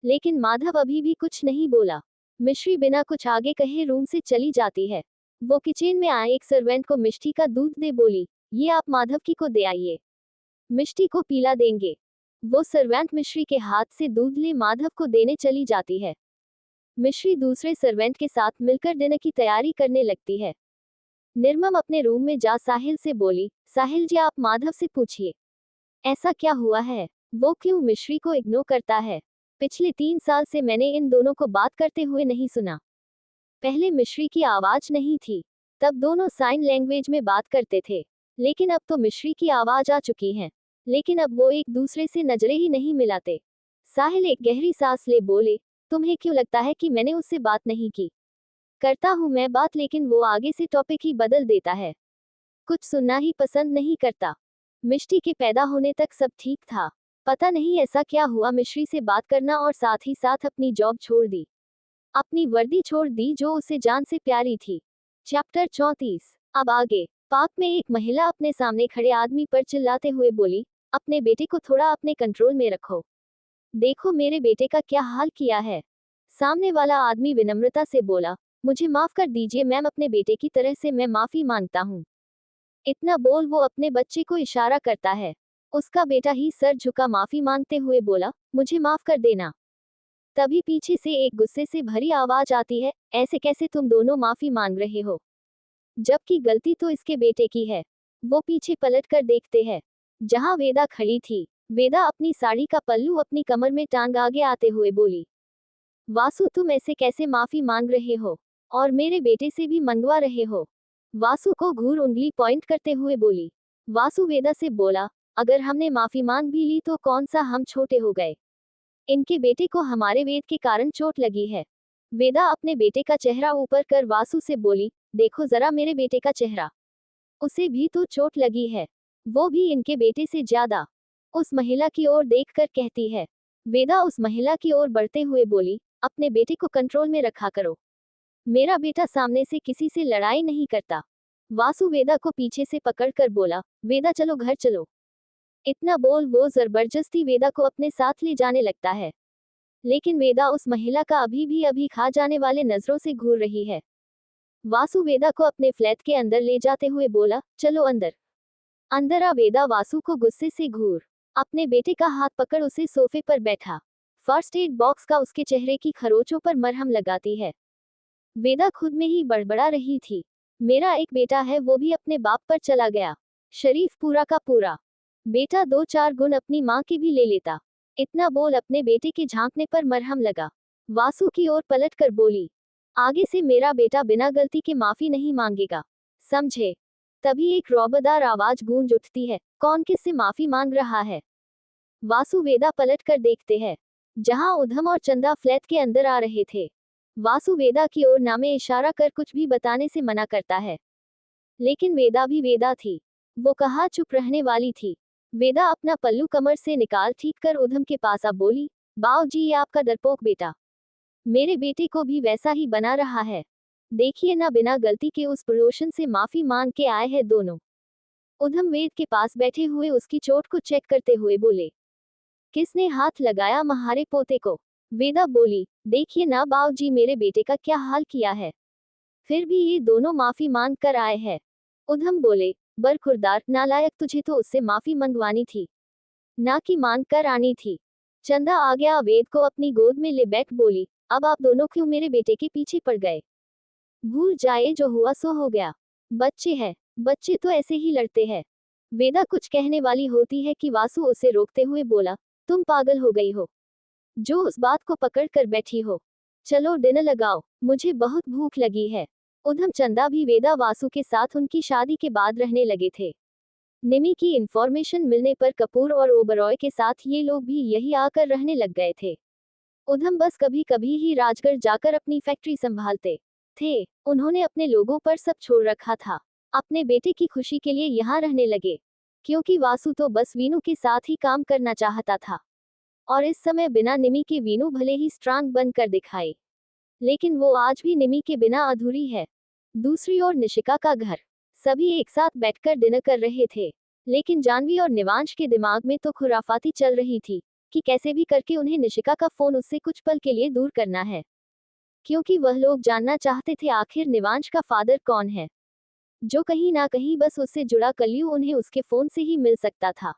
लेकिन माधव अभी भी कुछ नहीं बोला। मिश्री बिना कुछ आगे कहे रूम से चली जाती है। वो किचन में आए एक सर्वेंट को मिष्टी का दूध दे बोली, ये आप माधव की को दे आइए, मिष्टी को पीला देंगे। वो सर्वेंट मिश्री के हाथ से दूध ले माधव को देने चली जाती है। मिश्री दूसरे सर्वेंट के साथ मिलकर डिनर की तैयारी करने लगती है। निर्मम अपने रूम में जा साहिल से बोली, साहिल जी आप माधव से पूछिए, ऐसा क्या हुआ है, वो क्यों मिश्री को इग्नोर करता है? पिछले 3 साल से मैंने इन दोनों को बात करते हुए नहीं सुना। पहले मिश्री की आवाज नहीं थी, तब दोनों साइन लैंग्वेज में बात करते थे, लेकिन अब तो मिश्री की आवाज आ चुकी है, लेकिन अब वो एक दूसरे से नजरें ही नहीं मिलाते। साहिल एक गहरी सांस ले बोले, तुम्हें क्यों लगता है कि मैंने उससे बात नहीं की? करता हूँ मैं बात, लेकिन वो आगे से टॉपिक ही बदल देता है, कुछ सुनना ही पसंद नहीं करता। मिष्टी के पैदा होने तक सब ठीक था, पता नहीं ऐसा क्या हुआ, मिश्री से बात करना और साथ ही साथ अपनी जॉब छोड़ दी, अपनी वर्दी छोड़ दी जो उसे जान से प्यारी थी। चैप्टर 34। अब आगे। पार्क में एक महिला अपने सामने खड़े आदमी पर चिल्लाते हुए बोली, अपने बेटे को थोड़ा अपने कंट्रोल में रखो, देखो मेरे बेटे का क्या हाल किया है। सामने वाला आदमी विनम्रता से बोला, मुझे माफ कर दीजिए मैम, अपने बेटे की तरह से मैं माफी मांगता हूँ। इतना बोल वो अपने बच्चे को इशारा करता है। उसका बेटा ही सर झुका माफी मांगते हुए बोला, मुझे माफ कर देना। तभी पीछे से एक गुस्से से भरी आवाज आती है, ऐसे कैसे तुम दोनों माफी मांग रहे हो, जबकि गलती तो इसके बेटे की है। वो पीछे पलट कर देखते हैं, जहां वेदा खड़ी थी। वेदा अपनी साड़ी का पल्लू अपनी कमर में टांग आगे आते हुए बोली, वासु तुम ऐसे कैसे माफी मांग रहे हो, और मेरे बेटे से भी मंगवा रहे हो? वासु को घूर उंगली पॉइंट करते हुए बोली। वासु वेदा से बोला, अगर हमने माफी मांग भी ली तो कौन सा हम छोटे हो गए, इनके बेटे को हमारे वेद के कारण चोट लगी है। वेदा अपने बेटे का चेहरा ऊपर कर वासु से बोली, देखो जरा मेरे बेटे का चेहरा, उसे भी तो चोट लगी है, वो भी इनके बेटे से ज्यादा। उस महिला की ओर देखकर कहती है। वेदा उस महिला की ओर बढ़ते हुए बोली, अपने बेटे को कंट्रोल में रखा करो, मेरा बेटा सामने से किसी से लड़ाई नहीं करता। वासु वेदा को पीछे से पकड़कर बोला, वेदा चलो घर चलो। इतना बोल वो जबरदस्ती वेदा को अपने साथ ले जाने लगता है, लेकिन वेदा उस महिला का अभी खा जाने वाले नजरों से घूर रही है। वासु वेदा को अपने फ्लैट के अंदर ले जाते हुए बोला, चलो अंदर। अंदर आ वेदा वासु को गुस्से से घूर अपने बेटे का हाथ पकड़ उसे सोफे पर बैठा फर्स्ट एड बॉक्स का उसके चेहरे की खरोचों पर मरहम लगाती है। वेदा खुद में ही बड़बड़ा रही थी, मेरा एक बेटा है वो भी अपने बाप पर चला गया, शरीफ पूरा का पूरा, बेटा 2-4 गुण अपनी माँ के भी ले लेता। इतना बोल अपने बेटे के झांकने पर मरहम लगा वासु की ओर पलट कर बोली, आगे से मेरा बेटा बिना गलती के माफी नहीं मांगेगा, समझे? तभी एक रौबदार आवाज गूंज उठती है, कौन किससे माफी मांग रहा है? वासु वेदा पलट कर देखते हैं, जहां उधम और चंदा फ्लैट के अंदर आ रहे थे। वासु वेदा की ओर नामे इशारा कर कुछ भी बताने से मना करता है, लेकिन वेदा भी वेदा थी, वो कहाँ चुप रहने वाली थी। वेदा अपना पल्लू कमर से निकाल ठीक कर उधम के पास आ बोली, बाऊ जी ये आपका डरपोक बेटा मेरे बेटे को भी वैसा ही बना रहा है, देखिए ना बिना गलती के उस पड़ोसन से माफी मांग के आए हैं दोनों। उधम वेद के पास बैठे हुए उसकी चोट को चेक करते हुए बोले, किसने हाथ लगाया महारे पोते को? वेदा बोली, देखिए ना बाऊ जी मेरे बेटे का क्या हाल किया है, फिर भी ये दोनों माफी मांग कर आए हैं। उधम बोले, बरखुरदार नालायक, तुझे तो उससे माफी मंगवानी थी, ना कि मांग कर आनी थी। चंदा आ गया वेद को अपनी गोद में ले बैठ बोली, अब आप दोनों क्यों मेरे बेटे के पीछे पड़ गए? भूल जाए, जो हुआ सो हो गया। बच्चे हैं, बच्चे तो ऐसे ही लड़ते हैं। वेदा कुछ कहने वाली होती है कि वासु उसे रोकते हुए बोला, तुम पागल हो गई हो जो उस बात को पकड़ कर बैठी हो। चलो डिनर लगाओ, मुझे बहुत भूख लगी है। उधम चंदा भी वेदा वासु के साथ उनकी शादी के बाद रहने लगे थे। निमी की इन्फॉर्मेशन मिलने पर कपूर और ओबरॉय के साथ ये लोग भी यही आकर रहने लग गए थे। उधम बस कभी कभी ही राजगढ़ जाकर अपनी फैक्ट्री संभालते थे। उन्होंने अपने लोगों पर सब छोड़ रखा था। अपने बेटे की खुशी के लिए यहाँ रहने लगे, क्योंकि वासु तो बस वीनू के साथ ही काम करना चाहता था। और इस समय बिना निमी के वीनू भले ही स्ट्रांग बनकर दिखाए, लेकिन वो आज भी निमी के बिना अधूरी है। दूसरी ओर निशिका का घर। सभी एक साथ बैठकर डिनर कर रहे थे, लेकिन जानवी और निवांश के दिमाग में तो खुराफाती चल रही थी कि कैसे भी करके उन्हें निशिका का फोन उससे कुछ पल के लिए दूर करना है, क्योंकि वह लोग जानना चाहते थे आखिर निवांश का फादर कौन है, जो कहीं ना कहीं बस उससे जुड़ा कलयू उन्हें उसके फोन से ही मिल सकता था।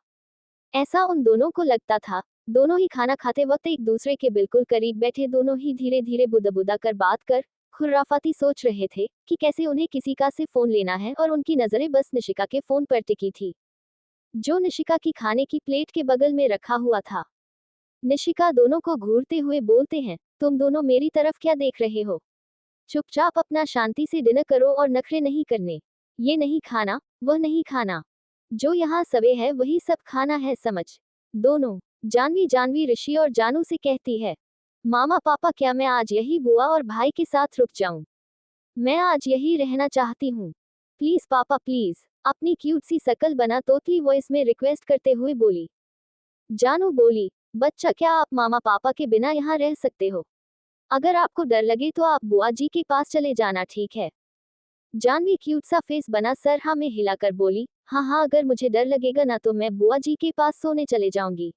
ऐसा उन दोनों को लगता था। दोनों ही खाना खाते वक्त एक दूसरे के बिल्कुल करीब बैठे, दोनों ही धीरे धीरे बुदबुदा कर बात कर खुर्राफाती सोच रहे थे कि कैसे उन्हें किसी का से फोन लेना है, और उनकी नजरें बस निशिका के फोन पर टिकी थी, जो निशिका की खाने की प्लेट के बगल में रखा हुआ था। निशिका दोनों को घूरते हुए बोलते हैं, तुम दोनों मेरी तरफ क्या देख रहे हो? चुपचाप अपना शांति से डिनर करो और नखरे नहीं करने। ये नहीं खाना, वह नहीं खाना, जो यहाँ सबे है वही सब खाना है, समझ? दोनों। जानवी जानवी ऋषि और जानू से कहती है, मामा पापा क्या मैं आज यही बुआ और भाई के साथ रुक जाऊं? मैं आज यही रहना चाहती हूँ। प्लीज पापा प्लीज, अपनी क्यूट सी शकल बना तोतली वॉइस में रिक्वेस्ट करते हुए बोली। जानू बोली, बच्चा क्या आप मामा पापा के बिना यहाँ रह सकते हो? अगर आपको डर लगे तो आप बुआ जी के पास चले जाना, ठीक है? जानवी क्यूट सा फेस बना सर हाँ में हिलाकर बोली, हाँ हाँ, अगर मुझे डर लगेगा ना तो मैं बुआ जी के पास सोने चले जाऊंगी।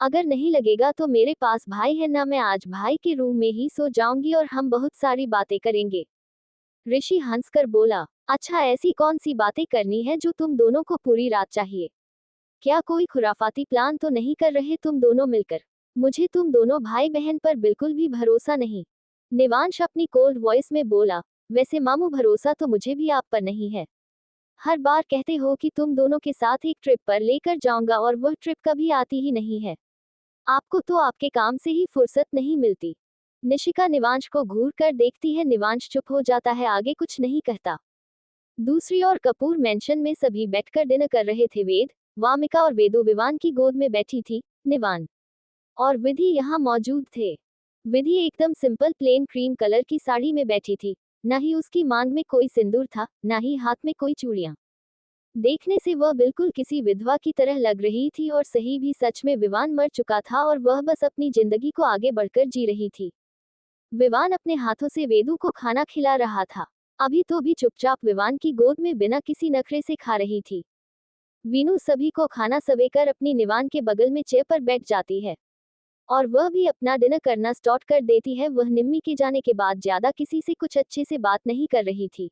अगर नहीं लगेगा तो मेरे पास भाई है ना, मैं आज भाई के रूम में ही सो जाऊंगी और हम बहुत सारी बातें करेंगे। ऋषि हंसकर बोला, अच्छा ऐसी कौन सी बातें करनी है जो तुम दोनों को पूरी रात चाहिए? क्या कोई खुराफाती प्लान तो नहीं कर रहे तुम दोनों मिलकर? मुझे तुम दोनों भाई बहन पर बिल्कुल भी भरोसा नहीं। निवांश अपनी कोल्ड वॉइस में बोला, वैसे मामू भरोसा तो मुझे भी आप पर नहीं है। हर बार कहते हो कि तुम दोनों के साथ एक ट्रिप पर लेकर जाऊंगा और वह ट्रिप कभी आती ही नहीं है। आपको तो आपके काम से ही फुर्सत नहीं मिलती। निशिका निवांश को घूर कर देखती है, निवांश चुप हो जाता है, आगे कुछ नहीं कहता। दूसरी ओर कपूर मेंशन में सभी बैठकर डिनर कर रहे थे। वेद, वामिका और वेदु विवान की गोद में बैठी थी। निवान और विधि यहाँ मौजूद थे। विधि एकदम सिंपल प्लेन क्रीम कलर की साड़ी में बैठी थी। न ही उसकी मांग में कोई सिंदूर था, न ही हाथ में कोई चूड़ियां। देखने से वह बिल्कुल किसी विधवा की तरह लग रही थी, और सही भी सच में विवान मर चुका था और वह बस अपनी जिंदगी को आगे बढ़कर जी रही थी। विवान अपने हाथों से वेदु को खाना खिला रहा था। अभी तो भी चुपचाप विवान की गोद में बिना किसी नखरे से खा रही थी। वीनू सभी को खाना सवेकर अपनी निवान के बगल में चेयर पर बैठ जाती है, और वह भी अपना डिनर करना स्टार्ट कर देती है। वह निम्मी के जाने के बाद ज्यादा किसी से कुछ अच्छे से बात नहीं कर रही थी।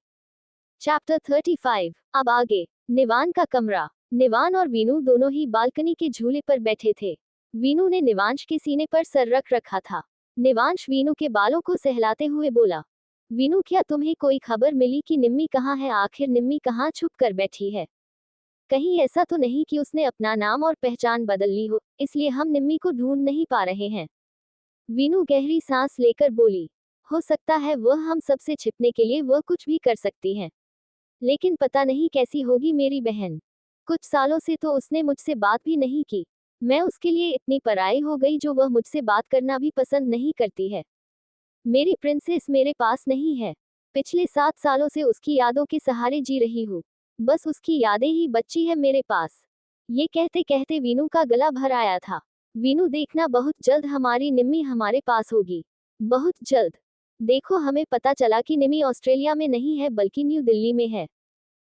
चैप्टर 35। अब आगे। निवान का कमरा। निवान और वीनू दोनों ही बालकनी के झूले पर बैठे थे। वीनू ने निवांश के सीने पर सर रख रखा था। निवांश वीनू के बालों को सहलाते हुए बोला, वीनू क्या तुम्हें कोई खबर मिली कि निम्मी कहाँ है? आखिर निम्मी कहाँ छुप कर बैठी है? कहीं ऐसा तो नहीं कि उसने अपना नाम और पहचान बदल ली हो, इसलिए हम निम्मी को ढूंढ नहीं पा रहे हैं? वीनू गहरी सांस लेकर बोली, हो सकता है वह हम सबसे छिपने के लिए वह कुछ भी कर सकती है, लेकिन पता नहीं कैसी होगी मेरी बहन। कुछ सालों से तो उसने मुझसे बात भी नहीं की। मैं उसके लिए इतनी पराई हो गई जो वह मुझसे बात करना भी पसंद नहीं करती है। मेरी प्रिंसेस मेरे पास नहीं है। पिछले 7 सालों से उसकी यादों के सहारे जी रही हूँ। बस उसकी यादें ही बच्ची है मेरे पास। ये कहते कहते वीनू का गला भर आया था। वीनू देखना, बहुत जल्द हमारी निम्मी हमारे पास होगी। बहुत जल्द। देखो, हमें पता चला कि निम्मी ऑस्ट्रेलिया में नहीं है बल्कि न्यू दिल्ली में है।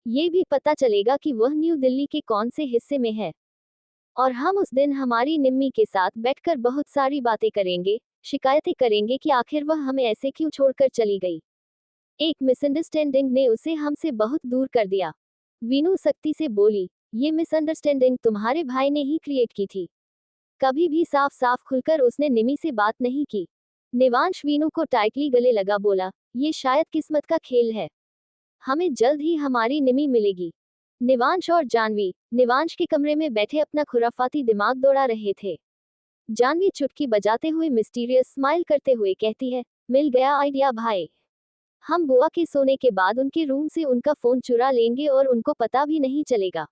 ये भी पता चलेगा कि वह न्यू दिल्ली के कौन से हिस्से में है। और हम उस दिन हमारी निम्मी के साथ बैठकर बहुत सारी बातें करेंगे, शिकायतें करेंगे कि आखिर वह हमें ऐसे क्यों छोड़कर चली गई। एक मिसअंडरस्टैंडिंग ने उसे हमसे बहुत दूर कर दिया। वीनू सख्ती से बोली, ये मिसअंडरस्टैंडिंग तुम्हारे भाई ने ही क्रिएट की थी। कभी भी साफ साफ खुलकर उसने निमी से बात नहीं की। निवांश वीनू को टाइटली गले लगा बोला, ये शायद किस्मत का खेल है। हमें जल्द ही हमारी निमी मिलेगी। निवांश और जानवी निवांश के कमरे में बैठे अपना खुराफाती दिमाग दौड़ा रहे थे। जानवी चुटकी बजाते हुए मिस्टीरियस स्माइल करते हुए कहती है, मिल गया आइडिया भाई। हम बुआ के सोने के बाद उनके रूम से उनका फोन चुरा लेंगे और उनको पता भी नहीं चलेगा।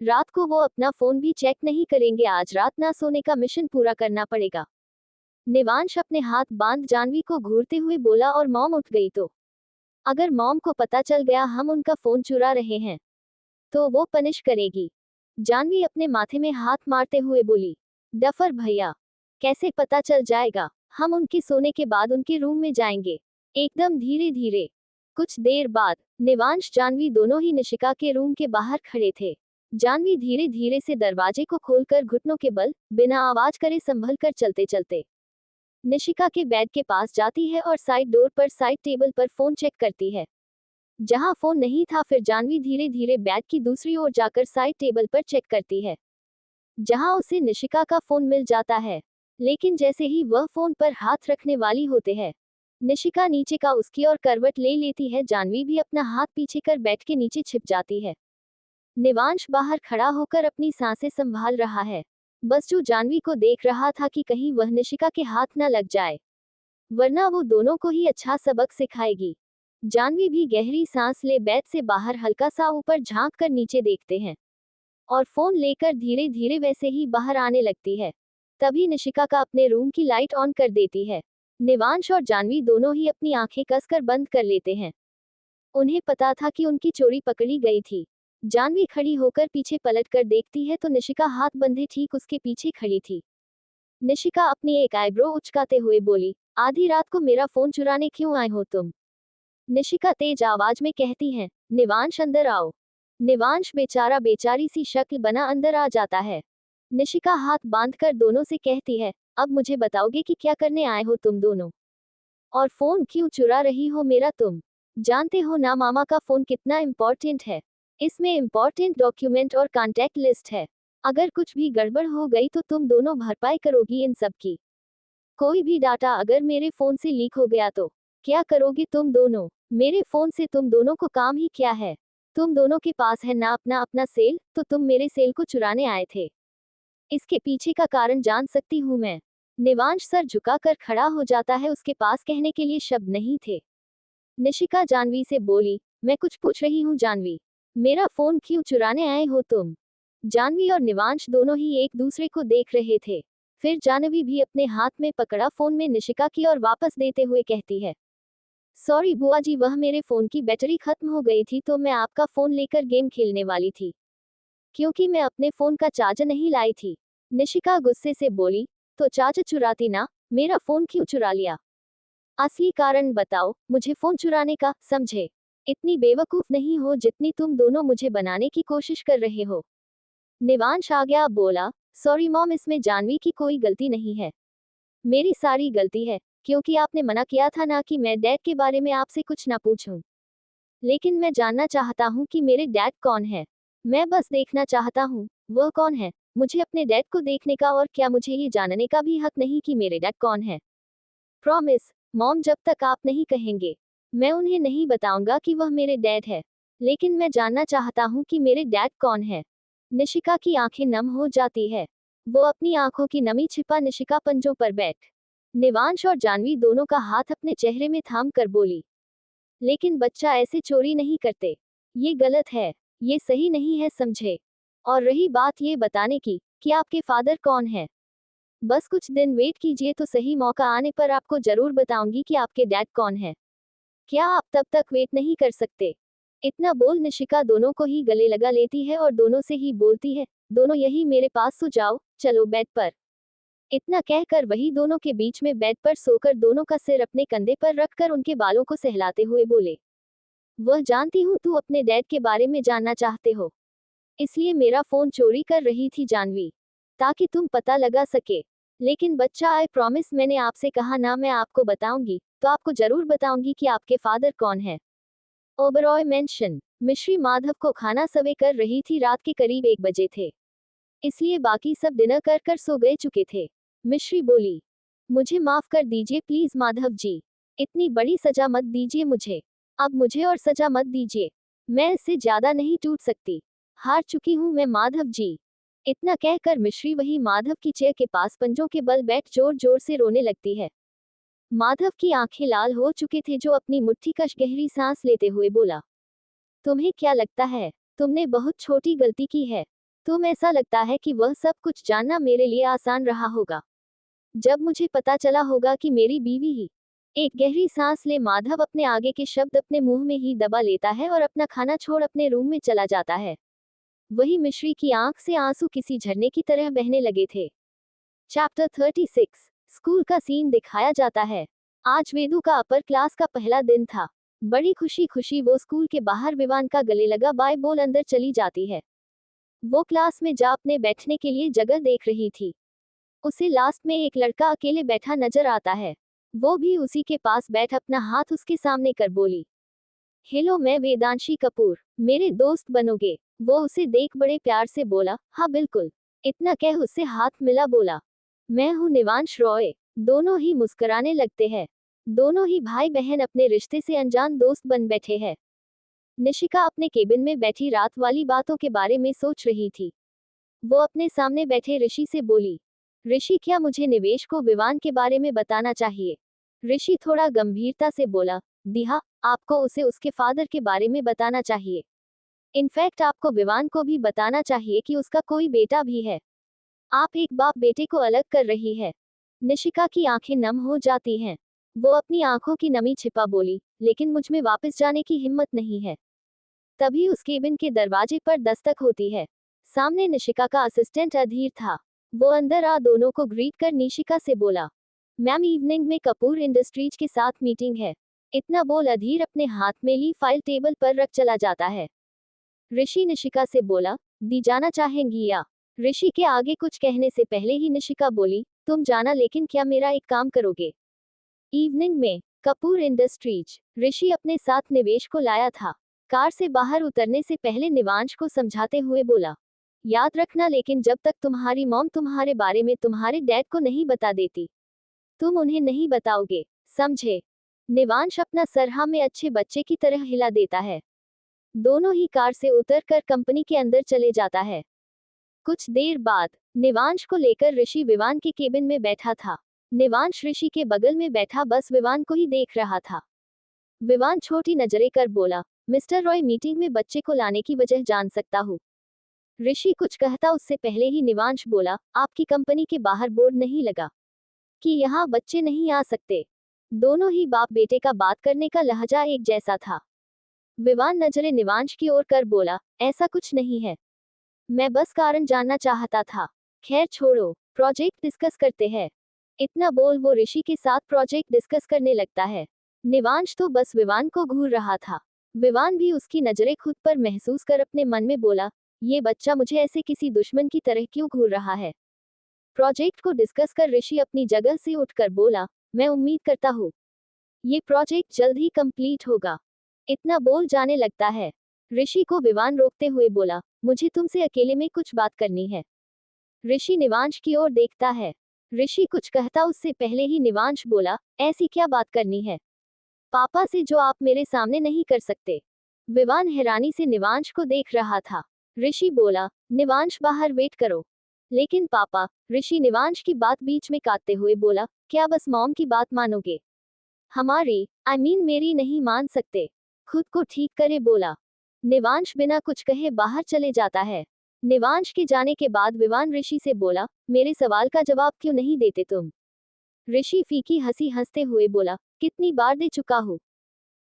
रात को वो अपना फोन भी चेक नहीं करेंगे। आज रात ना सोने का मिशन पूरा करना पड़ेगा। निवांश अपने हाथ बांध जानवी को घूरते हुए बोला, और मॉम उठ गई तो? अगर मॉम को पता चल गया हम उनका फोन चुरा रहे हैं तो वो पनिश करेगी। जानवी अपने माथे में हाथ मारते हुए बोली, डफर भैया, कैसे पता चल जाएगा? हम उनके सोने के बाद उनके रूम में जाएंगे, एकदम धीरे धीरे। कुछ देर बाद निवांश जानवी दोनों ही निशिका के रूम के बाहर खड़े थे। जानवी धीरे धीरे से दरवाजे को खोलकर घुटनों के बल बिना आवाज करे संभल कर चलते चलते निशिका के बेड के पास जाती है और साइड डोर पर साइड टेबल पर फोन चेक करती है। जहां फोन नहीं था फिर जानवी धीरे धीरे बेड की दूसरी ओर जाकर साइड टेबल पर चेक करती है, जहां उसे निशिका का फोन मिल जाता है। लेकिन जैसे ही वह फोन पर हाथ रखने वाली होते है, निशिका नीचे का उसकी और करवट ले लेती है। जानवी भी अपना हाथ पीछे कर बेड के नीचे छिप जाती है। निवांश बाहर खड़ा होकर अपनी सांसें संभाल रहा है। बस जो जानवी को देख रहा था कि कहीं वह निशिका के हाथ न लग जाए, वरना वो दोनों को ही अच्छा सबक सिखाएगी। जानवी भी गहरी सांस ले बेड से बाहर हल्का सा ऊपर झांक कर नीचे देखते हैं और फोन लेकर धीरे धीरे वैसे ही बाहर आने लगती है। तभी निशिका का अपने रूम की लाइट ऑन कर देती है। निवांश और जानवी दोनों ही अपनी आंखें कसकर बंद कर लेते हैं। उन्हें पता था कि उनकी चोरी पकड़ी गई थी। जानवी खड़ी होकर पीछे पलट कर देखती है तो निशिका हाथ बंधे ठीक उसके पीछे खड़ी थी। निशिका अपनी एक आईब्रो उचकाते हुए बोली, आधी रात को मेरा फोन चुराने क्यों आए हो तुम? निशिका तेज आवाज में कहती है, निवांश अंदर आओ। निवांश बेचारा बेचारी सी शक्ल बना अंदर आ जाता है। निशिका हाथ बांधकर दोनों से कहती है, अब मुझे बताओगे कि क्या करने आए हो तुम दोनों? और फोन क्यों चुरा रही हो मेरा तुम? जानते हो ना मामा का फोन कितना इम्पोर्टेंट है। इसमें इम्पोर्टेंट डॉक्यूमेंट और कॉन्टैक्ट लिस्ट है। अगर कुछ भी गड़बड़ हो गई तो तुम दोनों भरपाई करोगी इन सब की। कोई भी डाटा अगर मेरे फोन से लीक हो गया तो क्या करोगे तुम दोनों? मेरे फोन से तुम दोनों को काम ही क्या है? तुम दोनों के पास है ना अपना अपना सेल, तो तुम मेरे सेल को चुराने आए थे। इसके पीछे का कारण जान सकती हूँ मैं। निवांश सर झुकाकर खड़ा हो जाता है, उसके पास कहने के लिए शब्द नहीं थे। निशिका जानवी से बोली, मैं कुछ पूछ रही हूँ जानवी, मेरा फोन क्यों चुराने आए हो तुम? जानवी और निवांश दोनों ही एक दूसरे को देख रहे थे। फिर जानवी भी अपने हाथ में पकड़ा फोन में निशिका की और वापस देते हुए कहती है, सॉरी बुआ जी, वह मेरे फोन की बैटरी खत्म हो गई थी तो मैं आपका फोन लेकर गेम खेलने वाली थी, क्योंकि मैं अपने फोन का चार्जर नहीं लाई थी। निशिका गुस्से से बोली, तो चार्जर चुराती ना, मेरा फोन क्यों चुरा लिया? असली कारण बताओ मुझे फोन चुराने का, समझे? इतनी बेवकूफ नहीं हो जितनी तुम दोनों मुझे बनाने की कोशिश कर रहे हो। निवांश आ गया, बोला, सॉरी मॉम, इसमें जानवी की कोई गलती नहीं है, मेरी सारी गलती है, क्योंकि आपने मना किया था ना कि मैं डैड के बारे में आपसे कुछ ना पूछूं। लेकिन मैं जानना चाहता हूँ कि मेरे डैड कौन है। मैं बस देखना चाहता हूँ वह कौन है। मुझे अपने डैड को देखने का और क्या मुझे ये जानने का भी हक नहीं कि मेरे डैड कौन है? प्रॉमिस मॉम, जब तक आप नहीं कहेंगे मैं उन्हें नहीं बताऊंगा कि वह मेरे डैड है। लेकिन मैं जानना चाहता हूँ कि मेरे डैड कौन है। निशिका की आंखें नम हो जाती है। वो अपनी आंखों की नमी छिपा निशिका पंजों पर बैठ निवांश और जानवी दोनों का हाथ अपने चेहरे में थाम कर बोली, लेकिन बच्चा ऐसे चोरी नहीं करते, ये गलत है, ये सही नहीं है, समझे? और रही बात ये बताने की कि आपके फादर कौन है, बस कुछ दिन वेट कीजिए तो सही, मौका आने पर आपको जरूर बताऊंगी कि आपके डैड कौन है। क्या आप तब तक वेट नहीं कर सकते? इतना बोल निशिका दोनों को ही गले लगा लेती है और दोनों से ही बोलती है, दोनों यही मेरे पास सो जाओ, चलो बेड पर। इतना कहकर वही दोनों के बीच में बेड पर सोकर दोनों का सिर अपने कंधे पर रखकर उनके बालों को सहलाते हुए बोले, वह जानती हूँ तू अपने डैड के बारे में जानना चाहते हो, इसलिए मेरा फोन चोरी कर रही थी जानवी, ताकि तुम पता लगा सके। लेकिन बच्चा, आई प्रॉमिस, मैंने आपसे कहा ना मैं आपको बताऊंगी, तो आपको जरूर बताऊंगी कि आपके फादर कौन है। ओबरॉय मेंशन। मिश्री माधव को खाना सर्वे कर रही थी, रात के करीब 1 बजे थे, इसलिए बाकी सब डिनर कर कर सो गए चुके थे। मिश्री बोली, मुझे माफ कर दीजिए प्लीज माधव जी। इतनी बड़ी सजा मत दीजिए मुझे। अब मुझे और सजा मत दीजिए। मैं इससे ज्यादा नहीं टूट सकती। हार चुकी हूँ मैं माधव जी। इतना कहकर मिश्री वही माधव की चेयर के पास पंजों के बल बैठ जोर जोर से रोने लगती है। माधव की आंखें लाल हो चुके थे, जो अपनी मुट्ठी कश गहरी सांस लेते हुए बोला, तुम्हें क्या लगता है तुमने बहुत छोटी गलती की है? तुम ऐसा लगता है कि वह सब कुछ जानना मेरे लिए आसान रहा होगा। जब मुझे पता चला होगा कि मेरी बीवी ही। एक गहरी सांस ले माधव अपने आगे के शब्द अपने मुंह में ही दबा लेता है और अपना खाना छोड़ अपने रूम में चला जाता है। वही मिश्री की आंख से आंसू किसी झरने की तरह बहने लगे थे। चैप्टर 36। स्कूल का सीन दिखाया जाता है। आज वेदू का अपर क्लास का पहला दिन था। बड़ी खुशी खुशी वो स्कूल के बाहर विवान का गले लगा बाय बोल अंदर चली जाती है। वो क्लास में जा अपने बैठने के लिए जगह देख रही थी। उसे लास्ट में एक लड़का अकेले बैठा नजर आता है। वो भी उसी के पास बैठ अपना हाथ उसके सामने कर बोली, हेलो मैं वेदांशी कपूर, मेरे दोस्त बनोगे? वो उसे देख बड़े प्यार से बोला, हाँ बिल्कुल। इतना कह उससे हाथ मिला बोला, मैं हूँ निवांश रॉय। दोनों ही मुस्कुराने लगते हैं। दोनों ही भाई बहन अपने रिश्ते से अनजान दोस्त बन बैठे हैं। निशिका अपने केबिन में बैठी रात वाली बातों के बारे में सोच रही थी। वो अपने सामने बैठे ऋषि से बोली, ऋषि क्या मुझे निवेश को विवान के बारे में बताना चाहिए? ऋषि थोड़ा गंभीरता से बोला, दिहा, आपको उसे उसके फादर के बारे में बताना चाहिए। इनफैक्ट आपको विवान को भी बताना चाहिए कि उसका कोई बेटा भी है। आप एक बाप बेटे को अलग कर रही है। निशिका की आंखें नम हो जाती हैं। वो अपनी आंखों की नमी छिपा बोली, लेकिन मुझ में वापस जाने की हिम्मत नहीं है। तभी उस केबिन के दरवाजे पर दस्तक होती है। सामने निशिका का असिस्टेंट अधीर था। वो अंदर आ दोनों को ग्रीट कर निशिका से बोला, मैम इवनिंग में कपूर इंडस्ट्रीज के साथ मीटिंग है। इतना बोल अधीर अपने हाथ में ली फाइल टेबल पर रख चला जाता है। ऋषि निशिका से बोला, दी जाना चाहेंगी या? ऋषि के आगे कुछ कहने से पहले ही निशिका बोली, तुम जाना, लेकिन क्या मेरा एक काम करोगे? इवनिंग में कपूर इंडस्ट्रीज। ऋषि अपने साथ निवेश को लाया था। कार से बाहर उतरने से पहले निवांश को समझाते हुए बोला, याद रखना, लेकिन जब तक तुम्हारी मॉम तुम्हारे बारे में तुम्हारे डैड को नहीं बता देती, तुम उन्हें नहीं बताओगे, समझे? निवांश अपना सर हाँ में अच्छे बच्चे की तरह हिला देता है। दोनों ही कार से उतरकर कंपनी के अंदर चले जाता है। कुछ देर बाद निवांश को लेकर ऋषि विवान के केबिन में बैठा था। निवांश ऋषि के बगल में बैठा बस विवान को ही देख रहा था। विवान छोटी नजरें कर बोला, मिस्टर रॉय, मीटिंग में बच्चे को लाने की वजह जान सकता हूँ? ऋषि कुछ कहता उससे पहले ही निवांश बोला, आपकी कंपनी के बाहर बोर्ड नहीं लगा कि यहाँ बच्चे नहीं आ सकते? दोनों ही बाप बेटे का बात करने का लहजा एक जैसा था। विवान नजरें निवांश की ओर कर बोला, ऐसा कुछ नहीं है, मैं बस कारण जानना चाहता था। खैर छोड़ो, प्रोजेक्ट डिस्कस करते हैं। इतना बोल वो ऋषि के साथ प्रोजेक्ट डिस्कस करने लगता है। निवांश तो बस विवान को घूर रहा था। विवान भी उसकी नजरें खुद पर महसूस कर अपने मन में बोला, ये बच्चा मुझे ऐसे किसी दुश्मन की तरह क्यों घूर रहा है? प्रोजेक्ट को डिस्कस कर ऋषि अपनी जगह से उठकर बोला, मैं उम्मीद करता हूँ ये प्रोजेक्ट जल्द ही कंप्लीट होगा। इतना बोल जाने लगता है। ऋषि को विवान रोकते हुए बोला, मुझे तुमसे अकेले में कुछ बात करनी है। ऋषि निवांश की ओर देखता है। ऋषि कुछ कहता उससे पहले ही निवांश बोला, ऐसी क्या बात करनी है पापा से जो आप मेरे सामने नहीं कर सकते? विवान हैरानी से निवांश को देख रहा था। ऋषि बोला, निवांश बाहर वेट करो। लेकिन पापा, ऋषि निवांश की बात बीच में काटते हुए बोला, क्या बस मॉम की बात मानोगे? हमारी मेरी नहीं मान सकते? खुद को ठीक करे बोला। निवांश बिना कुछ कहे बाहर चले जाता है। निवांश के जाने के बाद विवान ऋषि से बोला, मेरे सवाल का जवाब क्यों नहीं देते तुम? ऋषि फीकी हंसी हंसते हुए बोला, कितनी बार दे चुका हूँ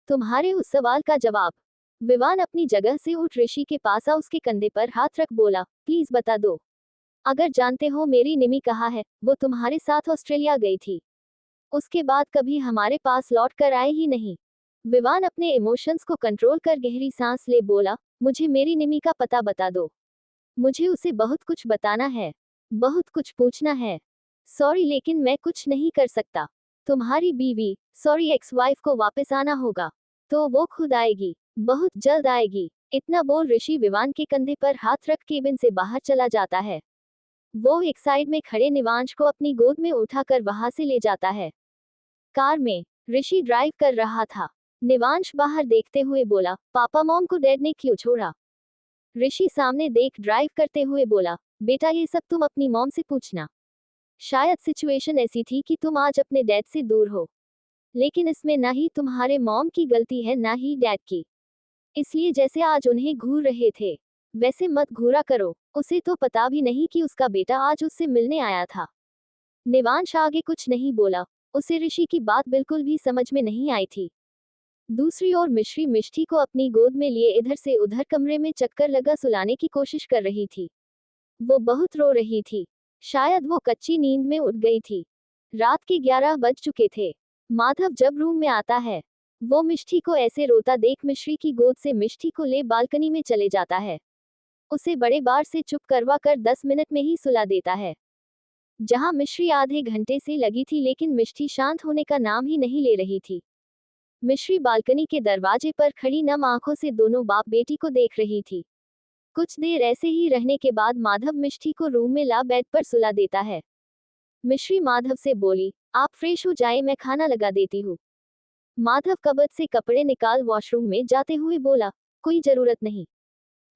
तुम्हारे उस सवाल का जवाब? विवान अपनी जगह से उठ ऋषि के पास आ उसके कंधे पर हाथ रख बोला, प्लीज बता दो। अगर जानते हो मेरी निमी कहाँ है? वो तुम्हारे साथ ऑस्ट्रेलिया गई थी। उसके बाद कभी हमारे पास लौट कर आए ही नहीं। विवान अपने इमोशंस को कंट्रोल कर गहरी सांस ले बोला, मुझे मेरी निमी का पता बता दो। मुझे उसे बहुत कुछ बताना है, बहुत कुछ पूछना है। सॉरी, लेकिन मैं कुछ नहीं कर सकता। तुम्हारी बीवी, सॉरी एक्स वाइफ को वापस आना होगा। तो वो खुद आएगी, बहुत जल्द आएगी। इतना बोल ऋषि विवान के कंधे पर हाथ रख केबिन से बाहर चला जाता है। वो एक साइड में खड़े निवांश को अपनी गोद में उठाकर वहां से ले जाता है। कार में ऋषि ड्राइव कर रहा था। निवांश बाहर देखते हुए बोला, पापा मॉम को डैड ने क्यों छोड़ा? ऋषि सामने देख ड्राइव करते हुए बोला, बेटा ये सब तुम अपनी मॉम से पूछना। शायद सिचुएशन ऐसी थी कि तुम आज अपने डैड से दूर हो, लेकिन इसमें ना ही तुम्हारे मॉम की गलती है ना ही डैड की। इसलिए जैसे आज उन्हें घूर रहे थे, वैसे मत घूरा करो। उसे तो पता भी नहीं कि उसका बेटा आज उससे मिलने आया था। निवांश आगे कुछ नहीं बोला। उसे ऋषि की बात बिल्कुल भी समझ में नहीं आई थी। दूसरी ओर मिश्री मिष्टी को अपनी गोद में लिए इधर से उधर कमरे में चक्कर लगा सुलाने की कोशिश कर रही थी। वो बहुत रो रही थी। शायद वो कच्ची नींद में उठ गई थी। रात के 11 बज चुके थे। माधव जब रूम में आता है, वो मिष्टी को ऐसे रोता देख मिश्री की गोद से मिष्टी को ले बालकनी में चले जाता है। उसे बड़े बार से चुप करवा कर 10 मिनट में ही सुला देता है। जहां मिश्री आधे घंटे से लगी थी, लेकिन मिष्टी शांत होने का नाम ही नहीं ले रही थी। मिश्री बालकनी के दरवाजे पर खड़ी नम आंखों से दोनों बाप बेटी को देख रही थी। कुछ देर ऐसे ही रहने के बाद माधव मिष्टी को रूम में ला बेड पर सुला देता है। मिश्री माधव से बोली, आप फ्रेश हो जाए, मैं खाना लगा देती हूँ। माधव कबर्ड से कपड़े निकाल वॉशरूम में जाते हुए बोला, कोई जरूरत नहीं,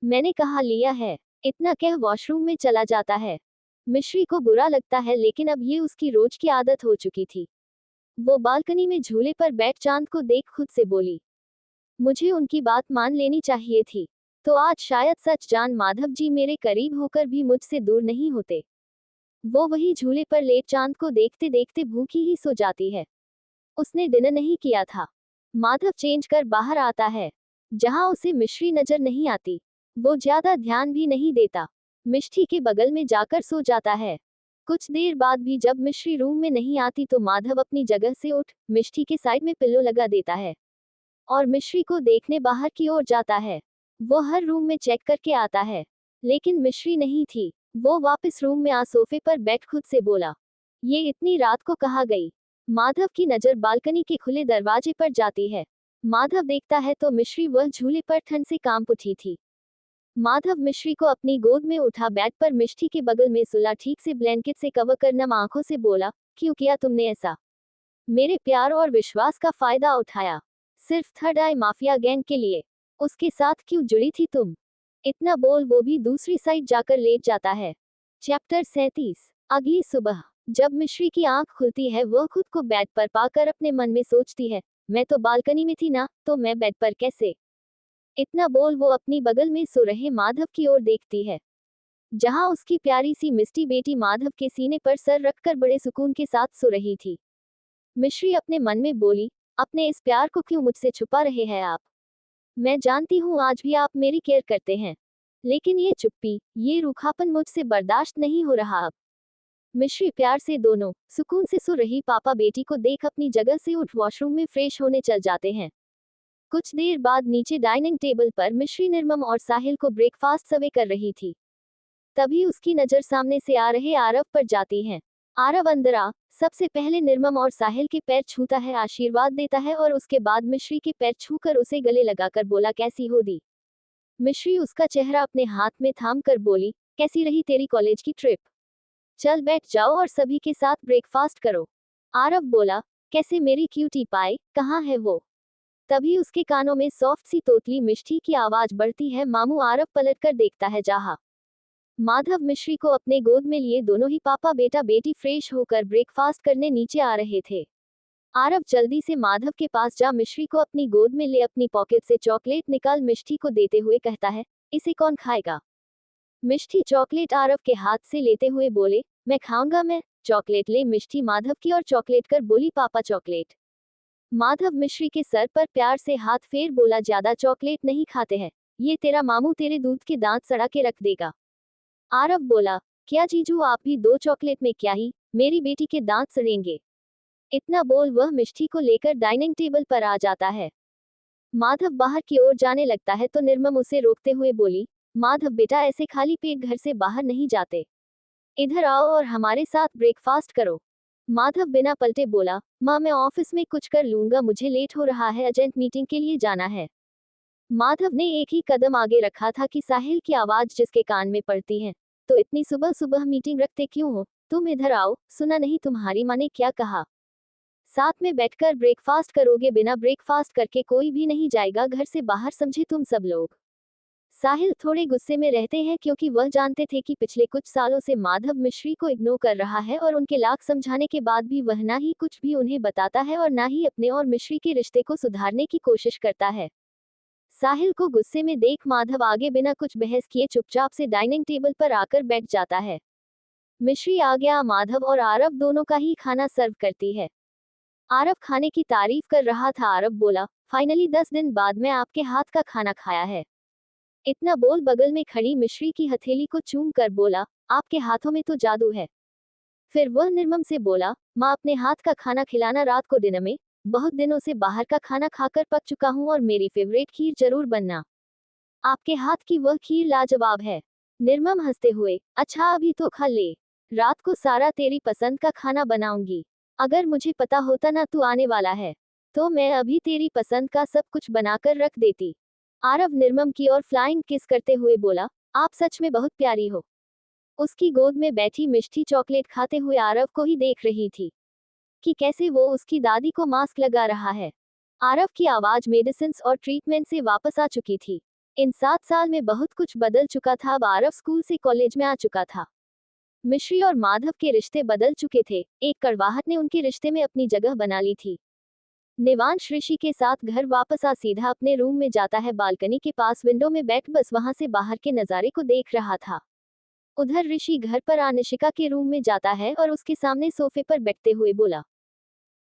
मैंने कहा लिया है। इतना कह वॉशरूम में चला जाता है। मिश्री को बुरा लगता है, लेकिन अब ये उसकी रोज की आदत हो चुकी थी। वो बालकनी में झूले पर बैठ चांद को देख खुद से बोली, मुझे उनकी बात मान लेनी चाहिए थी, तो आज शायद सच जान माधव जी मेरे करीब होकर भी मुझसे दूर नहीं होते। वो वही झूले पर लेट चांद को देखते देखते भूखी ही सो जाती है। उसने डिनर नहीं किया था। माधव चेंज कर बाहर आता है, जहां उसे मिश्री नजर नहीं आती। वो ज्यादा ध्यान भी नहीं देता, मिष्टी के बगल में जाकर सो जाता है। कुछ देर बाद भी जब मिश्री रूम में नहीं आती तो माधव अपनी जगह से उठ मिष्टी के साइड में पिल्लो लगा देता है और मिश्री को देखने बाहर की ओर जाता है। वो हर रूम में चेक करके आता है, लेकिन मिश्री नहीं थी। वो वापस रूम में आ सोफे पर बैठ खुद से बोला, ये इतनी रात को कहाँ गई? माधव की नजर बालकनी के खुले दरवाजे पर जाती है। माधव देखता है तो मिश्री वह झूले पर ठंड से कांप उठी थी। माधव मिश्री को अपनी गोद में उठा बेड पर मिष्टी के बगल में सुला, ठीक से ब्लैंकेट से कवर कर नम आंखों से बोला, क्यों किया तुमने ऐसा? मेरे प्यार और विश्वास का फायदा उठाया, सिर्फ थर्ड आई माफिया गैंग के लिए। उसके साथ क्यों जुड़ी थी तुम? इतना बोल वो भी दूसरी साइड जाकर लेट जाता है। चैप्टर 37। अगली सुबह जब मिश्री की आंख खुलती है, वह खुद को बेड पर पाकर अपने मन में सोचती है, मैं तो बालकनी में थी ना, तो मैं बेड पर कैसे? इतना बोल वो अपनी बगल में सो रहे माधव की ओर देखती है, जहां उसकी प्यारी सी मिष्टी बेटी माधव के सीने पर सर रखकर बड़े सुकून के साथ सो रही थी। मिश्री अपने मन में बोली, अपने इस प्यार को क्यों मुझसे छुपा रहे हैं आप? मैं जानती हूँ आज भी आप मेरी केयर करते हैं, लेकिन ये चुप्पी, ये रूखापन मुझसे बर्दाश्त नहीं हो रहा अब। मिश्री प्यार से दोनों सुकून से सो रही पापा बेटी को देख अपनी जगह से उठ वॉशरूम में फ्रेश होने चल जाते हैं। कुछ देर बाद नीचे डाइनिंग टेबल पर मिश्री निर्मम और साहिल को ब्रेकफास्ट सर्वे कर रही थी। तभी उसकी नजर सामने से आ रहे आरव पर जाती है। आरव अंदर आ सबसे पहले निर्मम और साहिल के पैर छूता है, आशीर्वाद देता है और उसके बाद मिश्री के पैर छूकर उसे गले लगाकर बोला, कैसी हो दी? मिश्री उसका चेहरा अपने हाथ में थाम कर बोली, कैसी रही तेरी कॉलेज की ट्रिप? चल बैठ जाओ और सभी के साथ ब्रेकफास्ट करो। आरव बोला, कैसे मेरी क्यूटी पाई, कहाँ है वो? तभी उसके कानों में सॉफ्ट सी तोतली मिष्टी की आवाज बढ़ती है। मामू आरव पलटकर देखता है, जहां माधव मिश्री को अपने गोद में लिए दोनों ही पापा बेटा बेटी फ्रेश होकर ब्रेकफास्ट करने नीचे आ रहे थे। आरव जल्दी से माधव के पास जा मिश्री को अपनी गोद में ले अपनी पॉकेट से चॉकलेट निकाल मिष्टी को देते हुए कहता है, इसे कौन खाएगा? मिष्टी चॉकलेट आरव के हाथ से लेते हुए बोले, मैं खाऊंगा। मैं चॉकलेट ले मिष्टी माधव की और चॉकलेट कर बोली, पापा चॉकलेट। माधव मिश्री के सर पर प्यार से हाथ फेर बोला, ज्यादा चॉकलेट नहीं खाते हैं, ये तेरा मामू तेरे दूध के दांत सड़ा के रख देगा। आरव बोला, क्या जीजू आप भी 2 चॉकलेट में क्या ही मेरी बेटी के दांत सड़ेंगे? इतना बोल वह मिष्टी को लेकर डाइनिंग टेबल पर आ जाता है। माधव बाहर की ओर जाने लगता है तो निर्मम उसे रोकते हुए बोली, माधव बेटा ऐसे खाली पेट घर से बाहर नहीं जाते, इधर आओ और हमारे साथ ब्रेकफास्ट करो। माधव बिना पलटे बोला, माँ मैं ऑफिस में कुछ कर लूंगा, मुझे लेट हो रहा है, अर्जेंट मीटिंग के लिए जाना है। माधव ने एक ही कदम आगे रखा था कि साहिल की आवाज जिसके कान में पड़ती है, तो इतनी सुबह सुबह मीटिंग रखते क्यों हो? तुम इधर आओ, सुना नहीं तुम्हारी माँ ने क्या कहा? साथ में बैठकर ब्रेकफास्ट करोगे, बिना ब्रेकफास्ट करके कोई भी नहीं जाएगा घर से बाहर, समझे तुम सब लोग। साहिल थोड़े गुस्से में रहते हैं क्योंकि वह जानते थे कि पिछले कुछ सालों से माधव मिश्री को इग्नोर कर रहा है और उनके लाख समझाने के बाद भी वह ना ही कुछ भी उन्हें बताता है और ना ही अपने और मिश्री के रिश्ते को सुधारने की कोशिश करता है। साहिल को गुस्से में देख माधव आगे बिना कुछ बहस किए चुपचाप से डाइनिंग टेबल पर आकर बैठ जाता है। मिश्री आ गया। माधव और आरव दोनों का ही खाना सर्व करती है। आरव खाने की तारीफ कर रहा था। आरव बोला, फाइनली 10 दिन बाद मैं आपके हाथ का खाना खाया है। इतना बोल बगल में खड़ी मिश्री की हथेली को चूम कर बोला, आपके हाथों में तो जादू है। फिर वह निर्मम से बोला, माँ अपने हाथ का खाना खिलाना रात को डिनर में, बहुत दिनों से बाहर का खाना खाकर पक चुका हूँ और मेरी फेवरेट खीर जरूर बनना। आपके हाथ की वह खीर लाजवाब है। निर्मम हंसते हुए, अच्छा अभी तो खा ले, रात को सारा तेरी पसंद का खाना बनाऊंगी। अगर मुझे पता होता ना तू आने वाला है, तो मैं अभी तेरी पसंद का सब कुछ बनाकर रख देती। आरव निर्मम की ओर फ्लाइंग किस करते हुए बोला, आप सच में बहुत प्यारी हो। उसकी गोद में बैठी मिष्टी चॉकलेट खाते हुए आरव को ही देख रही थी कि कैसे वो उसकी दादी को मास्क लगा रहा है। आरव की आवाज मेडिसिन और ट्रीटमेंट से वापस आ चुकी थी। इन 7 साल में बहुत कुछ बदल चुका था। अब आरव स्कूल से कॉलेज में आ चुका था। मिश्री और माधव के रिश्ते बदल चुके थे। एक कड़वाहट ने उनके रिश्ते में अपनी जगह बना ली थी। निवांश ऋषि के साथ घर वापस आ सीधा अपने रूम में जाता है। बालकनी के पास विंडो में बैठ बस वहां से बाहर के नजारे को देख रहा था। उधर ऋषि घर पर आ निशिका के रूम में जाता है और उसके सामने सोफे पर बैठते हुए बोला,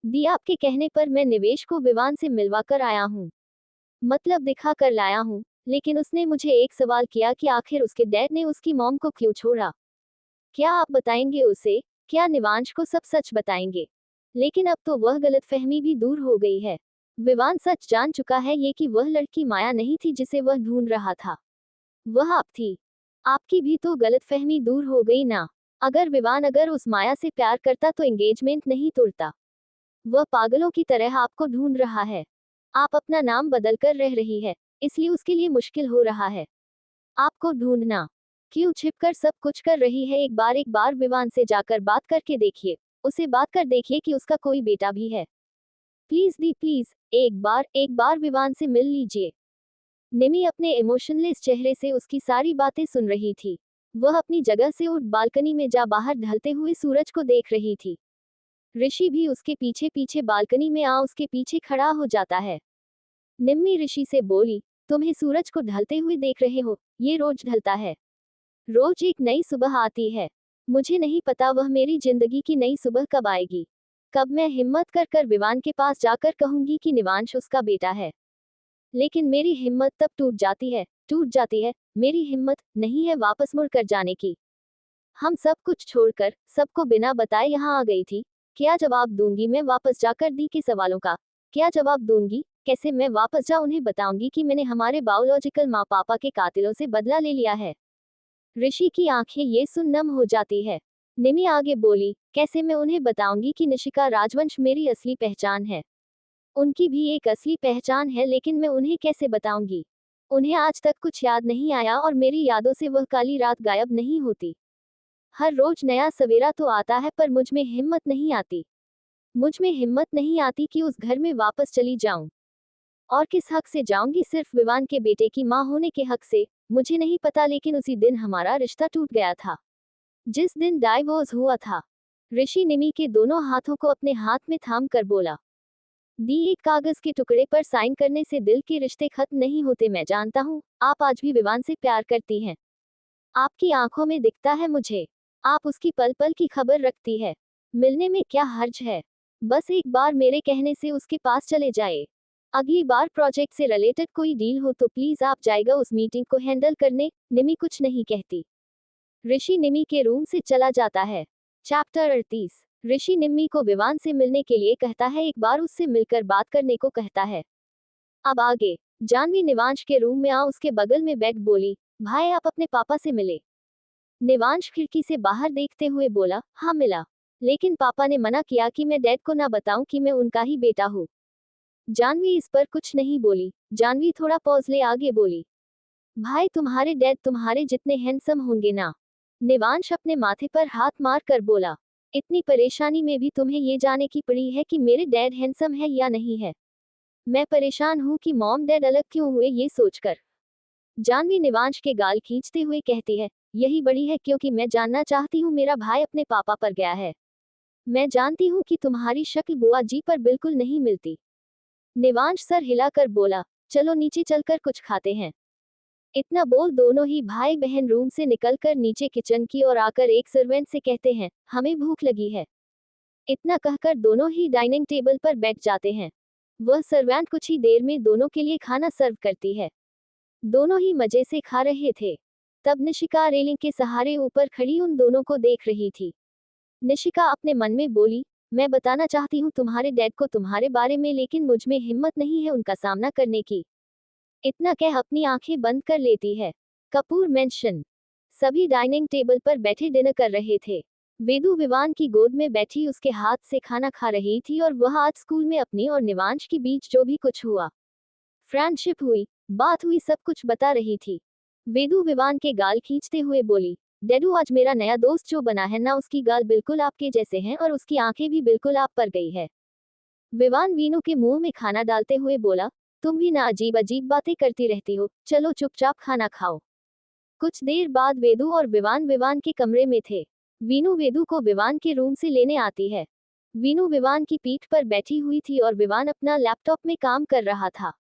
दी आपके कहने पर मैं निवेश को विवान से मिलवा कर आया हूँ, मतलब दिखा कर लाया हूँ। लेकिन उसने मुझे एक सवाल किया कि आखिर उसके डैड ने उसकी मॉम को क्यों छोड़ा। क्या आप बताएंगे उसे? क्या निवांश को सब सच बताएंगे? लेकिन अब तो वह गलतफहमी भी दूर हो गई है। विवान सच जान चुका है ये कि वह लड़की माया नहीं थी जिसे वह ढूंढ रहा था, वह आप थी। आपकी भी तो गलतफहमी दूर हो गई ना। अगर उस माया से प्यार करता तो एंगेजमेंट नहीं तोड़ता। वह पागलों की तरह आपको ढूंढ रहा है। आप अपना नाम बदल कर रह रही है, इसलिए उसके लिए मुश्किल हो रहा है आपको ढूंढना। क्यों छिपकर सब कुछ कर रही है? एक बार विवान से जाकर बात करके देखिए। उसे बात कर देखिए कि उसका कोई बेटा भी है। प्लीज दी प्लीज, एक बार विवान से मिल लीजिए। निमी अपने इमोशनलेस चेहरे से उसकी सारी बातें सुन रही थी। वह अपनी जगह से उठ बालकनी में जा बाहर ढलते हुए सूरज को देख रही थी। ऋषि भी उसके पीछे पीछे बालकनी में आ उसके पीछे खड़ा हो जाता है। निम्मी ऋषि से बोली, तुम्हें सूरज को ढलते हुए देख रहे हो? ये रोज ढलता है। रोज एक नई सुबह आती है। मुझे नहीं पता वह मेरी जिंदगी की नई सुबह कब आएगी, कब मैं हिम्मत कर कर विवान के पास जाकर कहूंगी कि निवांश उसका बेटा है। लेकिन मेरी हिम्मत तब टूट जाती है। मेरी हिम्मत नहीं है वापस मुड़ कर जाने की। हम सब कुछ छोड़कर, सबको बिना बताए यहाँ आ गई थी। क्या जवाब दूंगी मैं वापस जाकर दी के सवालों का? क्या जवाब दूंगी? कैसे मैं वापस जा उन्हें बताऊंगी कि मैंने हमारे बायोलॉजिकल माँ पापा के कातिलों से बदला ले लिया है? ऋषि की आंखें ये सुन नम हो जाती है। निमी आगे बोली, कैसे मैं उन्हें बताऊंगी कि निशिका राजवंश मेरी असली पहचान है? उनकी भी एक असली पहचान है, लेकिन मैं उन्हें कैसे बताऊंगी? उन्हें आज तक कुछ याद नहीं आया और मेरी यादों से वह काली रात गायब नहीं होती। हर रोज नया सवेरा तो आता है पर मुझ में हिम्मत नहीं आती। मुझ में हिम्मत नहीं आती कि उस घर में वापस चली जाऊं। और किस हक से जाऊंगी? सिर्फ विवान के बेटे की मां होने के हक से। मुझे नहीं पता, लेकिन उसी दिन हमारा रिश्ता टूट गया था, जिस दिन डाइवोर्स हुआ था। ऋषि निमी के दोनों हाथों को अपने हाथ में थाम कर बोला, दी एक कागज के टुकड़े पर साइन करने से दिल के रिश्ते खत्म नहीं होते। मैं जानता हूँ आप आज भी विवान से प्यार करती हैं। आपकी आंखों में दिखता है मुझे। आप उसकी पल पल की खबर रखती है। मिलने में क्या हर्ज है? बस एक बार मेरे कहने से उसके पास चले जाए। अगली बार प्रोजेक्ट से रिलेटेड कोई डील हो तो प्लीज आप जाएगा उस मीटिंग को हैंडल करने। निमी कुछ नहीं कहती। ऋषि निमी के रूम से चला जाता है। चैप्टर 38। ऋषि निम्मी को विवान से मिलने के लिए कहता है, एक बार उससे मिलकर बात करने को कहता है। अब आगे जानवी निवांश के रूम में आ उसके बगल में बैठ बोली, भाई आप अपने पापा से मिले? निवांश खिड़की से बाहर देखते हुए बोला, हाँ मिला, लेकिन पापा ने मना किया कि मैं डैड को ना बताऊं कि मैं उनका ही बेटा हूँ। जानवी इस पर कुछ नहीं बोली। जानवी थोड़ा पॉज ले आगे बोली, भाई तुम्हारे डैड तुम्हारे जितने हैंडसम होंगे ना? निवांश अपने माथे पर हाथ मार कर बोला, इतनी परेशानी में भी तुम्हें ये जाने की पड़ी है कि मेरे डैड हैंडसम है या नहीं है। मैं परेशान हूँ कि मॉम डैड अलग क्यों हुए ये सोचकर। जानवी निवांश के गाल खींचते हुए कहती है, यही बड़ी है क्योंकि मैं जानना चाहती हूँ मेरा भाई अपने पापा पर गया है। मैं जानती हूँ कि तुम्हारी शक्ल बुआ जी पर बिल्कुल नहीं मिलती। निवांश सर हिलाकर बोला, चलो नीचे चलकर कुछ खाते हैं। इतना बोल दोनों ही भाई बहन रूम से निकलकर नीचे किचन की ओर आकर एक सर्वेंट से कहते हैं, हमें भूख लगी है। इतना कहकर दोनों ही डाइनिंग टेबल पर बैठ जाते हैं। वह सर्वेंट कुछ ही देर में दोनों के लिए खाना सर्व करती है। दोनों ही मजे से खा रहे थे। तब निशिका रेलिंग के सहारे ऊपर खड़ी उन दोनों को देख रही थी। निशिका अपने मन में बोली, मैं बताना चाहती हूँ तुम्हारे डैड को तुम्हारे बारे में, लेकिन मुझ में हिम्मत नहीं है उनका सामना करने की। इतना कह अपनी आंखें बंद कर लेती है। कपूर मेंशन। सभी डाइनिंग टेबल पर बैठे डिनर कर रहे थे। वेदु विवान की गोद में बैठी उसके हाथ से खाना खा रही थी और वह आज स्कूल में अपनी और निवांश के बीच जो भी कुछ हुआ, फ्रेंडशिप हुई, बात हुई, सब कुछ बता रही थी। वेदु विवान के गाल खींचते हुए बोली, डैडू आज मेरा नया दोस्त जो बना है ना, उसकी गाल बिल्कुल आपके जैसे हैं और उसकी आंखें भी बिल्कुल आप पर गई है। विवान वीनू के मुंह में खाना डालते हुए बोला, तुम भी ना अजीब अजीब बातें करती रहती हो, चलो चुपचाप खाना खाओ। कुछ देर बाद वेदु और विवान विवान के कमरे में थे। वीनू वेदु को विवान के रूम से लेने आती है। वीनू विवान की पीठ पर बैठी हुई थी और विवान अपना लैपटॉप में काम कर रहा था।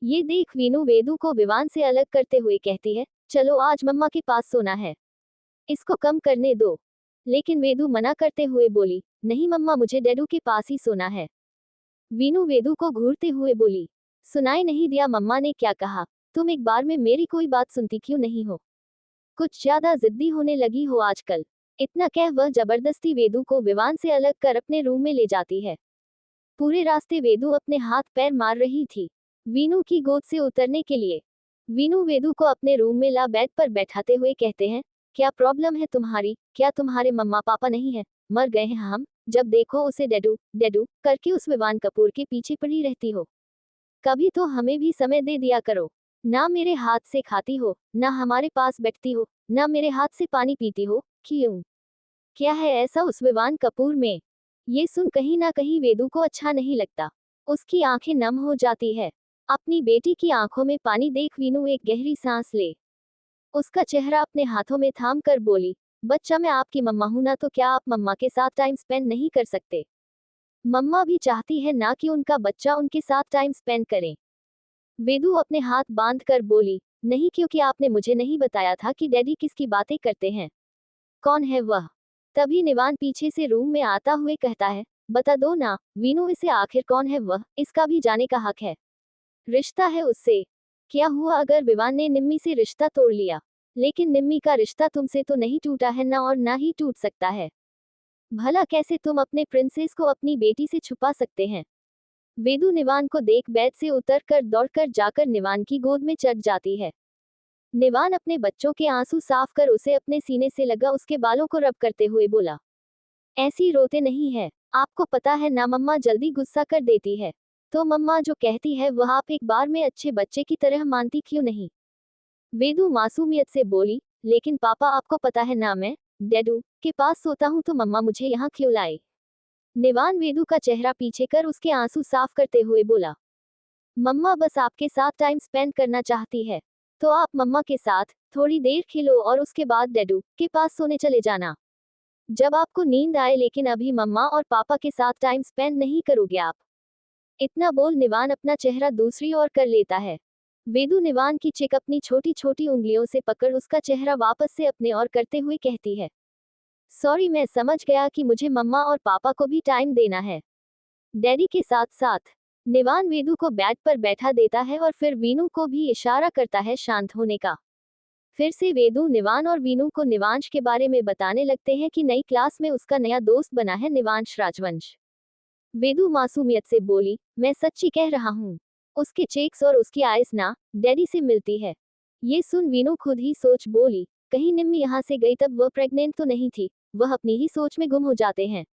ये देख वीनू वेदु को विवान से अलग करते हुए कहती है, चलो आज मम्मा के पास सोना है, इसको कम करने दो। लेकिन वेदु मना करते हुए बोली, नहीं मम्मा, मुझे डैडू के पास ही सोना है। वीनू वेदु को घूरते हुए बोली, सुनाई नहीं दिया मम्मा ने क्या कहा? तुम एक बार में मेरी कोई बात सुनती क्यों नहीं हो? कुछ ज्यादा जिद्दी होने लगी हो आजकल। इतना कह वह जबरदस्ती वेदु को विवान से अलग कर अपने रूम में ले जाती है। पूरे रास्ते वेदु अपने हाथ पैर मार रही थी वीनू की गोद से उतरने के लिए। वीनू वेदु को अपने रूम में ला बेड पर बैठाते हुए कहते हैं, क्या प्रॉब्लम है तुम्हारी? क्या तुम्हारे मम्मा पापा नहीं है? मर गए हैं हम? जब देखो उसे डैडू डैडू करके उस विवान कपूर के पीछे पड़ी रहती हो। कभी तो हमें भी समय दे दिया करो। ना मेरे हाथ से खाती हो, ना हमारे पास बैठती हो, ना मेरे हाथ से पानी पीती हो। क्यों? क्या है ऐसा उस विवान कपूर में? ये सुन कहीं ना कहीं वेदु को अच्छा नहीं लगता। उसकी आंखें नम हो जाती है। अपनी बेटी की आंखों में पानी देख वीनू एक गहरी सांस ले उसका चेहरा अपने हाथों में थाम कर बोली, बच्चा मैं आपकी मम्मा हूं ना, तो क्या आप मम्मा के साथ टाइम स्पेंड नहीं कर सकते? मम्मा भी चाहती है ना कि उनका बच्चा उनके साथ टाइम स्पेंड करे। वेदु अपने हाथ बांध कर बोली, नहीं, क्योंकि आपने मुझे नहीं बताया था कि डैडी किसकी बातें करते हैं। कौन है वह? तभी निवान पीछे से रूम में आता हुए कहता है, बता दो ना वीनू, इसे आखिर कौन है वह? इसका भी जाने का हक है। रिश्ता है उससे। क्या हुआ अगर विवान ने निम्मी से रिश्ता तोड़ लिया? लेकिन निम्मी का रिश्ता तुमसे तो नहीं टूटा है ना, और ना ही टूट सकता है। भला कैसे तुम अपने प्रिंसेस को अपनी बेटी से छुपा सकते हैं? वेदु निवान को देख बेड से उतरकर दौड़कर जाकर निवान की गोद में चढ़ जाती है। निवान अपने बच्चों के आंसू साफ कर उसे अपने सीने से लगा उसके बालों को रब करते हुए बोला, ऐसी रोते नहीं है, आपको पता है ना मम्मा जल्दी गुस्सा कर देती है। तो मम्मा जो कहती है वह आप एक बार में अच्छे बच्चे की तरह मानती क्यों नहीं? वेदु मासूमियत से बोली, लेकिन पापा आपको पता है ना मैं डैडू के पास सोता हूँ, तो मम्मा मुझे यहाँ क्यों लाए? निवान वेदु का चेहरा पीछे कर उसके आंसू साफ करते हुए बोला, मम्मा बस आपके साथ टाइम स्पेंड करना चाहती है। तो आप मम्मा के साथ थोड़ी देर खेलो और उसके बाद डैडू के पास सोने चले जाना जब आपको नींद आए, लेकिन अभी मम्मा और पापा के साथ टाइम स्पेंड नहीं करोगे आप। इतना बोल निवान अपना चेहरा दूसरी ओर कर लेता है। वेदु निवान की चिक अपनी छोटी छोटी उंगलियों से पकड़ उसका चेहरा वापस से अपने ओर करते हुए कहती है, सॉरी, मैं समझ गया कि मुझे मम्मा और पापा को भी टाइम देना है, डैडी के साथ साथ। निवान वेदु को बेड पर बैठा देता है और फिर वीनू को भी इशारा करता है शांत होने का। फिर से वेदु निवान और वीनू को निवांश के बारे में बताने लगते हैं कि नई क्लास में उसका नया दोस्त बना है निवांश राजवंश। वेदु मासूमियत से बोली, मैं सच्ची कह रहा हूँ, उसके चेक्स और उसकी आइस ना डैडी से मिलती है। ये सुन वीनू खुद ही सोच बोली, कहीं निम्मी यहाँ से गई तब वह प्रेग्नेंट तो नहीं थी? वह अपनी ही सोच में गुम हो जाते हैं।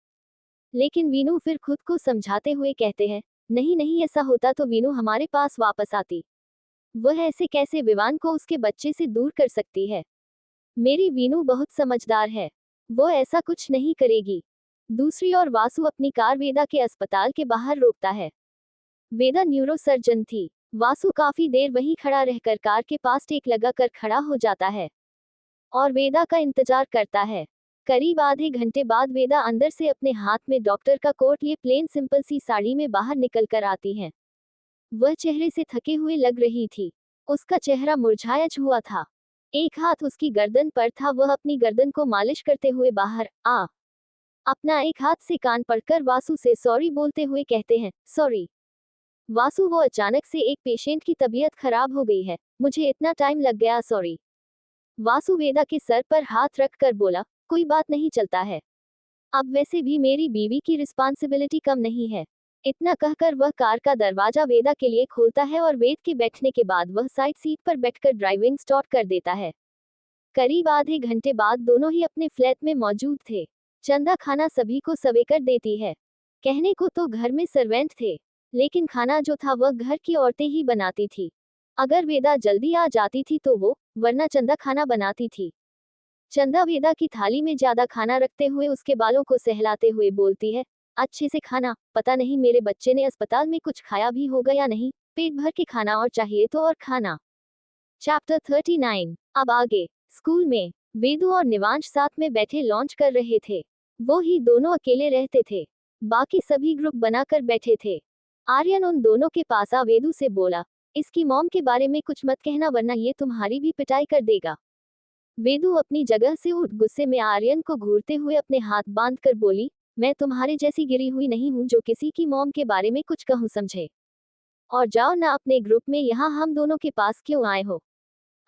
लेकिन वीनू फिर खुद को समझाते हुए कहते हैं, नहीं नहीं, ऐसा होता तो वीनू हमारे पास वापस आती। वह ऐसे कैसे विवान को उसके बच्चे से दूर कर सकती है? मेरी वीनू बहुत समझदार है, वो ऐसा कुछ नहीं करेगी। दूसरी ओर वासु अपनी कार वेदा के अस्पताल के बाहर रोकता है। वेदा न्यूरोसर्जन थी। वासु काफी देर वहीं खड़ा रहकर कार के पास टेक लगाकर खड़ा हो जाता है और वेदा का इंतजार करता है। करीब आधे घंटे बाद वेदा अंदर से अपने हाथ में डॉक्टर का कोट लिए प्लेन सिंपल सी साड़ी में बाहर निकल कर आती है। वह चेहरे से थके हुए लग रही थी। उसका चेहरा मुरझाया हुआ था। एक हाथ उसकी गर्दन पर था। वह अपनी गर्दन को मालिश करते हुए बाहर आ अपना एक हाथ से कान पकड़कर वासु से सॉरी बोलते हुए कहते हैं, सॉरी वासु। वो अचानक से एक पेशेंट की तबीयत खराब हो गई है, मुझे इतना टाइम लग गया, सॉरी। वासु वेदा के सर पर हाथ रख कर बोला, कोई बात नहीं, चलता है। अब वैसे भी मेरी बीवी की रिस्पॉन्सिबिलिटी कम नहीं है। इतना कहकर वह कार का दरवाजा वेदा के लिए खोलता है और वेद के बैठने के बाद वह साइड सीट पर बैठकर ड्राइविंग स्टार्ट कर देता है। करीब आधे घंटे बाद दोनों ही अपने फ्लैट में मौजूद थे। चंदा खाना सभी को सवेकर देती है। कहने को तो घर में सर्वेंट थे, लेकिन खाना जो था वह घर की औरतें ही बनाती थी। अगर वेदा जल्दी आ जाती थी तो वो, वरना चंदा खाना बनाती थी। चंदा वेदा की थाली में ज्यादा खाना रखते हुए उसके बालों को सहलाते हुए बोलती है, अच्छे से खाना, पता नहीं मेरे बच्चे ने अस्पताल में कुछ खाया भी होगा या नहीं, पेट भर के खाना और चाहिए तो और खाना। चैप्टर 39। अब आगे। स्कूल में वेदु और निवांश साथ में बैठे लॉन्च कर रहे थे। वो ही दोनों अकेले रहते थे, बाकी सभी ग्रुप बनाकर बैठे थे। आर्यन उन दोनों के पास आ वेदु से बोला, इसकी मॉम के बारे में कुछ मत कहना वरना ये तुम्हारी भी पिटाई कर देगा। वेदु अपनी जगह से उठ गुस्से में आर्यन को घूरते हुए अपने हाथ बांध कर बोली, मैं तुम्हारे जैसी गिरी हुई नहीं हूँ जो किसी की मॉम के बारे में कुछ कहूँ समझे। और जाओ ना अपने ग्रुप में, यहाँ हम दोनों के पास क्यों आए हो?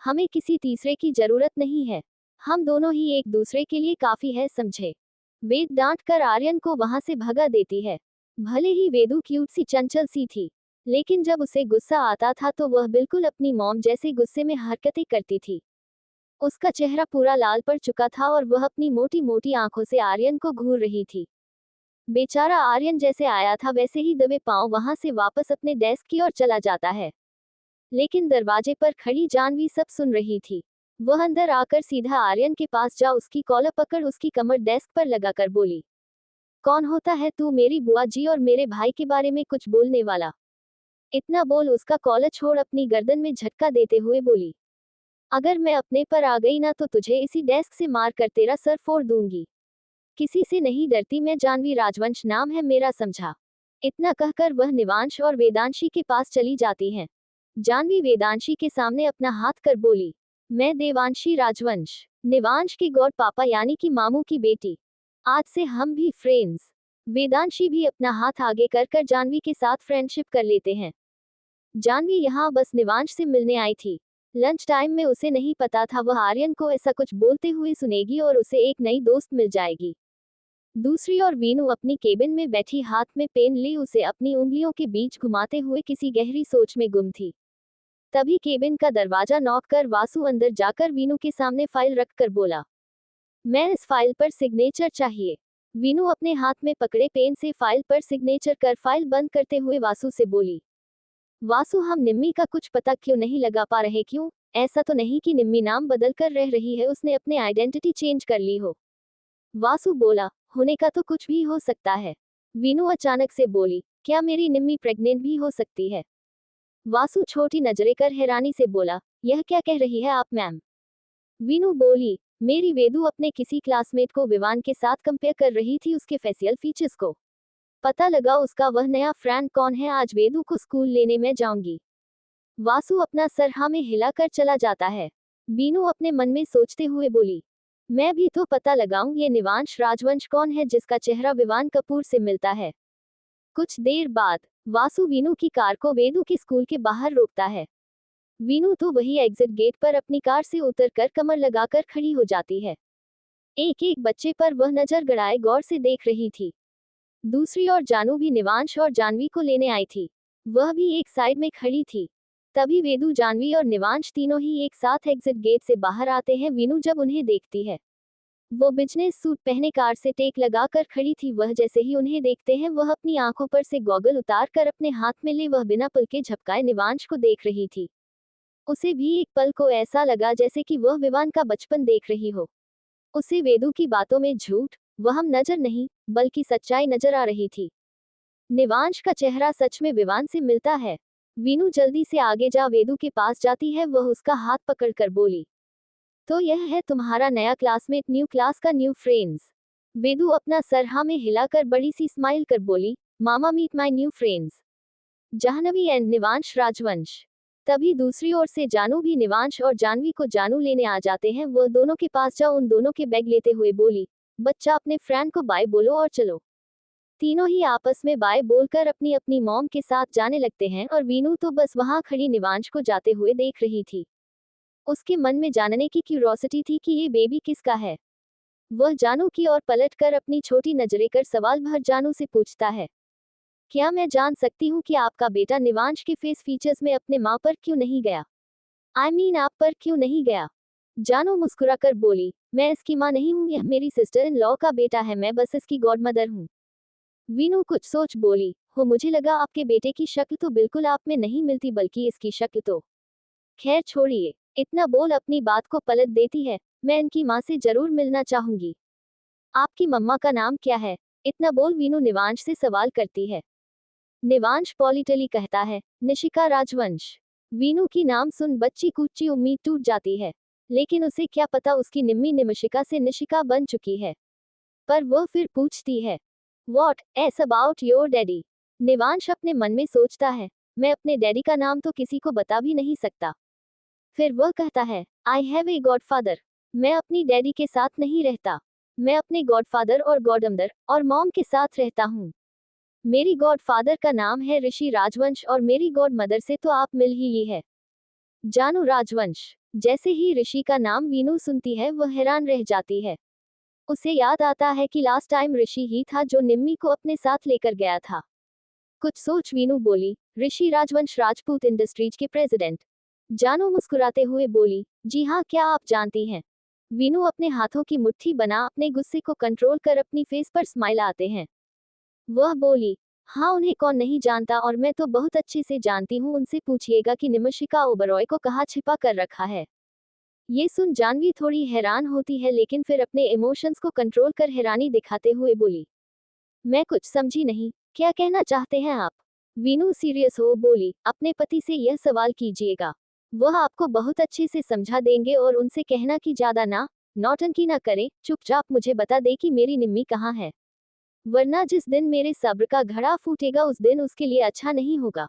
हमें किसी तीसरे की जरूरत नहीं है, हम दोनों ही एक दूसरे के लिए काफी है, समझे। वेद डांट कर आर्यन को वहां से भगा देती है। भले ही वेदु क्यूट सी चंचल सी थी, लेकिन जब उसे गुस्सा आता था तो वह बिल्कुल अपनी मॉम जैसे गुस्से में हरकतें करती थी। उसका चेहरा पूरा लाल पड़ चुका था और वह अपनी मोटी मोटी आंखों से आर्यन को घूर रही थी। बेचारा आर्यन जैसे आया था वैसे ही दबे पांव वहां से वापस अपने डेस्क की ओर चला जाता है। लेकिन दरवाजे पर खड़ी जानवी सब सुन रही थी। वह अंदर आकर सीधा आर्यन के पास जा उसकी कॉलर पकड़ उसकी कमर डेस्क पर लगाकर बोली, कौन होता है तू मेरी बुआ जी और मेरे भाई के बारे में कुछ बोलने वाला? इतना बोल उसका कॉलर छोड़ अपनी गर्दन में झटका देते हुए बोली, अगर मैं अपने पर आ गई ना तो तुझे इसी डेस्क से मार कर तेरा सर फोड़ दूंगी। किसी से नहीं डरती मैं, जानवी राजवंश नाम है मेरा, समझा। इतना कहकर वह निवांश और वेदांशी के पास चली जाती है। जानवी वेदांशी के सामने अपना हाथ कर बोली, मैं देवांशी राजवंश, निवांश की गॉड पापा यानी कि मामू की बेटी। आज से हम भी फ्रेंड्स। वेदांशी भी अपना हाथ आगे कर कर जानवी के साथ फ्रेंडशिप कर लेते हैं। जानवी यहाँ बस निवांश से मिलने आई थी। लंच टाइम में उसे नहीं पता था वह आर्यन को ऐसा कुछ बोलते हुए सुनेगी और उसे एक नई दोस्त मिल जाएगी। दूसरी ओर वीनू अपनी केबिन में बैठी हाथ में पेन ली उसे अपनी उंगलियों के बीच घुमाते हुए किसी गहरी सोच में गुम थी। तभी केबिन का दरवाजा नॉक कर वासु अंदर जाकर वीनू के सामने फाइल रखकर बोला, मैं इस फाइल पर सिग्नेचर चाहिए। वीनू अपने हाथ में पकड़े पेन से फाइल पर सिग्नेचर कर फाइल बंद करते हुए वासु से बोली, वासु हम निम्मी का कुछ पता क्यों नहीं लगा पा रहे? क्यों? ऐसा तो नहीं कि निम्मी नाम बदल कर रह रही है, उसने अपने आइडेंटिटी चेंज कर ली हो? वासु बोला, होने का तो कुछ भी हो सकता है। वीनू अचानक से बोली, क्या मेरी निम्मी प्रेग्नेंट भी हो सकती है? वासु छोटी नजरें कर हैरानी से बोला, यह क्या कह रही है आप मैम? वीनू बोली, मेरी वेदू अपने किसी क्लासमेट को विवान के साथ कंपेयर कर रही थी, उसके फेशियल फीचर्स को पता लगा उसका वह नया फ्रेंड कौन है, आज वेदू को स्कूल लेने मैं जाऊंगी। वासु अपना सर हाँ में हिलाकर चला जाता है। वीनू अपने मन में सोचते हुए बोली, मैं भी तो पता लगाऊं ये निवांश राजवंश कौन है जिसका चेहरा विवान कपूर से मिलता है। कुछ देर बाद वासु वीनू की कार को वेदू के स्कूल के बाहर रोकता है। वीनू तो वही एग्जिट गेट पर अपनी कार से उतरकर कमर लगाकर खड़ी हो जाती है। एक एक बच्चे पर वह नजर गड़ाए गौर से देख रही थी। दूसरी ओर जानू भी निवांश और जानवी को लेने आई थी। वह भी एक साइड में खड़ी थी। तभी वेदू, जानवी और निवांश तीनों ही एक साथ एग्जिट गेट से बाहर आते हैं। वीनू जब उन्हें देखती है, वो बिजनेस सूट पहने कार से टेक लगाकर खड़ी थी। वह जैसे ही उन्हें देखते हैं वह अपनी आंखों पर से गॉगल उतार कर अपने हाथ में ले वह बिना पलके झपकाए निवांश को देख रही थी। उसे भी एक पल को ऐसा लगा जैसे कि वह विवान का बचपन देख रही हो। उसे वेदू की बातों में झूठ, वहम नजर नहीं, बल्कि सच्चाई नजर आ रही थी। निवांश का चेहरा सच में विवान से मिलता है। वीनू जल्दी से आगे जा वेदू के पास जाती है, वह उसका हाथ पकड़कर बोली, तो यह है तुम्हारा नया क्लासमेट, न्यू क्लास का न्यू फ्रेंड्स। वेदू अपना सर हाँ में हिलाकर बड़ी सी स्माइल कर बोली, mama meet my new friends, Jahnavi and Nivansh Rajvansh. तभी दूसरी ओर से जानू भी निवांश और जानवी को जानू लेने आ जाते हैं। वह दोनों के पास जा उन दोनों के बैग लेते हुए बोली, बच्चा अपने फ्रेंड को बाय बोलो और चलो। तीनों ही आपस में बाय बोलकर अपनी अपनी मॉम के साथ जाने लगते हैं और वीनू तो बस वहां खड़ी निवांश को जाते हुए देख रही थी। उसके मन में जानने की क्यूरोसिटी थी कि ये बेबी किसका है। वह जानू की ओर पलटकर अपनी छोटी नजरें कर सवाल भर जानू से पूछता है, क्या मैं जान सकती हूँ कि आपका बेटा निवांश के फेस फीचर्स में अपने माँ पर क्यों नहीं गया? आई मीन आप पर क्यों नहीं गया? जानू मुस्कुराकर बोली, मैं इसकी माँ नहीं हूँ, यह मेरी सिस्टर इन लॉ का बेटा है, मैं बस इसकी गॉडमदर हूँ। वीनू कुछ सोच बोली, हो मुझे लगा आपके बेटे की शक्ल तो बिल्कुल आप में नहीं मिलती, बल्कि इसकी शक्ल तो। खैर छोड़िए, इतना बोल अपनी बात को पलट देती है, मैं इनकी माँ से जरूर मिलना चाहूंगी। आपकी मम्मा का नाम क्या है? इतना बोल वीनू निवांश से सवाल करती है। निवांश पॉलिटली कहता है, निशिका राजवंश। वीनू की नाम सुन बच्ची कुच्ची उम्मीद टूट जाती है, लेकिन उसे क्या पता उसकी निम्मी निमिशिका से निशिका बन चुकी है। पर वह फिर पूछती है, what's about your daddy? Nivansh अपने मन में सोचता है, मैं अपने डैडी का नाम तो किसी को बता भी नहीं सकता। फिर वह कहता है, आई हैव ए गॉडफादर। मैं अपनी डैडी के साथ नहीं रहता, मैं अपने गॉडफादर और गॉडमदर और मॉम के साथ रहता हूँ। मेरी गॉडफादर का नाम है ऋषि राजवंश और मेरी गॉड मदर से तो आप मिल ही ली है, जानू राजवंश। जैसे ही ऋषि का नाम वीनू सुनती है वह हैरान रह जाती है। उसे याद आता है कि लास्ट टाइम ऋषि ही था जो निम्मी को अपने साथ लेकर गया था। कुछ सोच वीनू बोली, ऋषि राजवंश राजपूत इंडस्ट्रीज के प्रेसिडेंट। जानू मुस्कुराते हुए बोली, जी हाँ, क्या आप जानती हैं? वीनू अपने हाथों की मुट्ठी बना अपने गुस्से को कंट्रोल कर अपनी फेस पर स्माइल आते हैं। वह बोली, हाँ उन्हें कौन नहीं जानता, और मैं तो बहुत अच्छे से जानती हूँ, उनसे पूछिएगा कि निमिशिका ओबरॉय को कहाँ छिपा कर रखा है। ये सुन जानवी थोड़ी हैरान होती है, लेकिन फिर अपने इमोशंस को कंट्रोल कर हैरानी दिखाते हुए बोली, मैं कुछ समझी नहीं, क्या कहना चाहते हैं आप? वीनू सीरियस हो बोली, अपने पति से यह सवाल कीजिएगा, वह आपको बहुत अच्छे से समझा देंगे, और उनसे कहना कि ज्यादा नौटंकी ना करें, चुपचाप मुझे बता दे कि मेरी निम्मी कहाँ है, वरना जिस दिन मेरे सब्र का घड़ा फूटेगा उस दिन उसके लिए अच्छा नहीं होगा।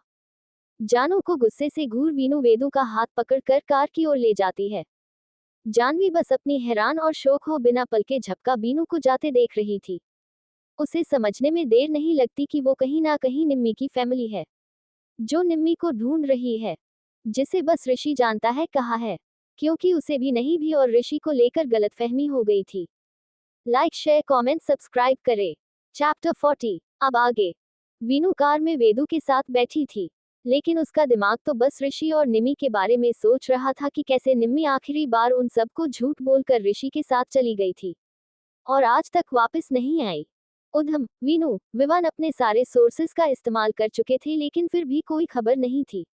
जानू को गुस्से से घूर वीनू वेदू का हाथ पकड़कर कार की ओर ले जाती है। जानवी बस अपनी हैरान और शौक हो बिना पल के झपका बीनू को जाते देख रही थी। उसे समझने में देर नहीं लगती कि वो कहीं ना कहीं निम्मी की फैमिली है, जो निम्मी को ढूंढ रही है, जिसे बस ऋषि जानता है कहाँ है, क्योंकि उसे भी नहीं भी और ऋषि को लेकर गलतफहमी हो गई थी। लाइक शेयर कमेंट सब्सक्राइब करें। चैप्टर 40। अब आगे। वीनू कार में वेदू के साथ बैठी थी, लेकिन उसका दिमाग तो बस ऋषि और निम्मी के बारे में सोच रहा था कि कैसे निम्मी आखिरी बार उन सबको झूठ बोलकर ऋषि के साथ चली गई थी और आज तक वापस नहीं आई। उधम, वीनू, विवान अपने सारे सोर्सेस का इस्तेमाल कर चुके थे, लेकिन फिर भी कोई खबर नहीं थी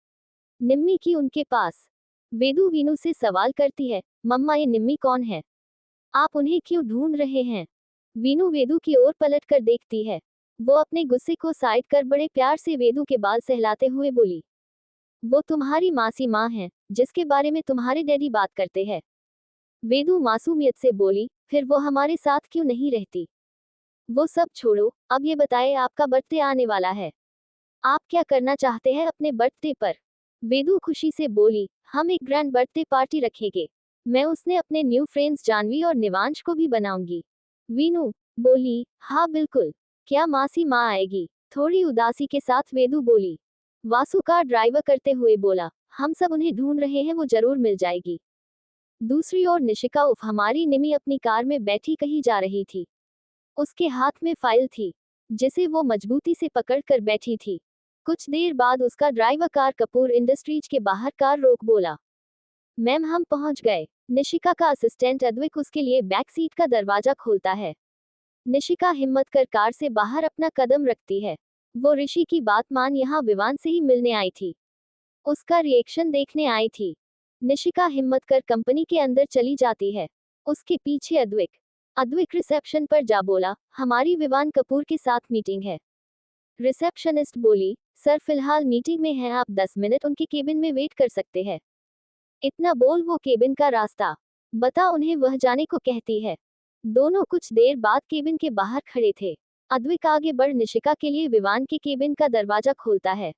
निम्मी की उनके पास। वेदू वीनू से सवाल करती है, मम्मा ये निम्मी कौन है? आप उन्हें क्यों ढूंढ रहे हैं? वीनू वेदू की ओर पलट कर देखती है। वो अपने गुस्से को साइड कर बड़े प्यार से वेदू के बाल सहलाते हुए बोली, वो तुम्हारी मासी माँ है, जिसके बारे में तुम्हारे डैडी बात करते हैं। वेदू मासूमियत से बोली, फिर वो हमारे साथ क्यों नहीं रहती? वो सब छोड़ो, अब ये बताए आपका बर्थडे आने वाला है, आप क्या करना चाहते हैं अपने बर्थडे पर? वेदू खुशी से बोली, हम एक ग्रैंड बर्थडे पार्टी रखेंगे, मैं उसने अपने न्यू फ्रेंड्स जानवी और निवांश को भी बनाऊंगी। वीनू बोली, हाँ बिल्कुल, क्या मासी माँ आएगी? थोड़ी उदासी के साथ वेदू बोली। वासु कार ड्राइवर करते हुए बोला, हम सब उन्हें ढूंढ रहे हैं, वो जरूर मिल जाएगी। दूसरी ओर निशिका उफ हमारी निमी अपनी कार में बैठी कहीं जा रही थी। उसके हाथ में फाइल थी, जिसे वो मजबूती से पकड़ कर बैठी थी। कुछ देर बाद उसका ड्राइवर कार कपूर इंडस्ट्रीज के बाहर कार रोक बोला, मैम हम पहुंच गए। निशिका का असिस्टेंट अद्विक उसके लिए बैक सीट का दरवाजा खोलता है। निशिका हिम्मत कर कार से बाहर अपना कदम रखती है। वो ऋषि की बात मान यहाँ विवान से ही मिलने आई थी, उसका रिएक्शन देखने आई थी। निशिका हिम्मत कर कंपनी के अंदर चली जाती है। उसके पीछे अद्विक रिसेप्शन पर जा बोला, हमारी विवान कपूर के साथ मीटिंग है। रिसेप्शनिस्ट बोली, सर फिलहाल मीटिंग में है, आप 10 मिनट उनके केबिन में वेट कर सकते हैं। इतना बोल वो केबिन का रास्ता बता उन्हें वह जाने को कहती है। दोनों कुछ देर बाद केबिन के बाहर खड़े थे। अद्विक आगे बढ़ निशिका के लिए विवान के केबिन का दरवाजा खोलता है।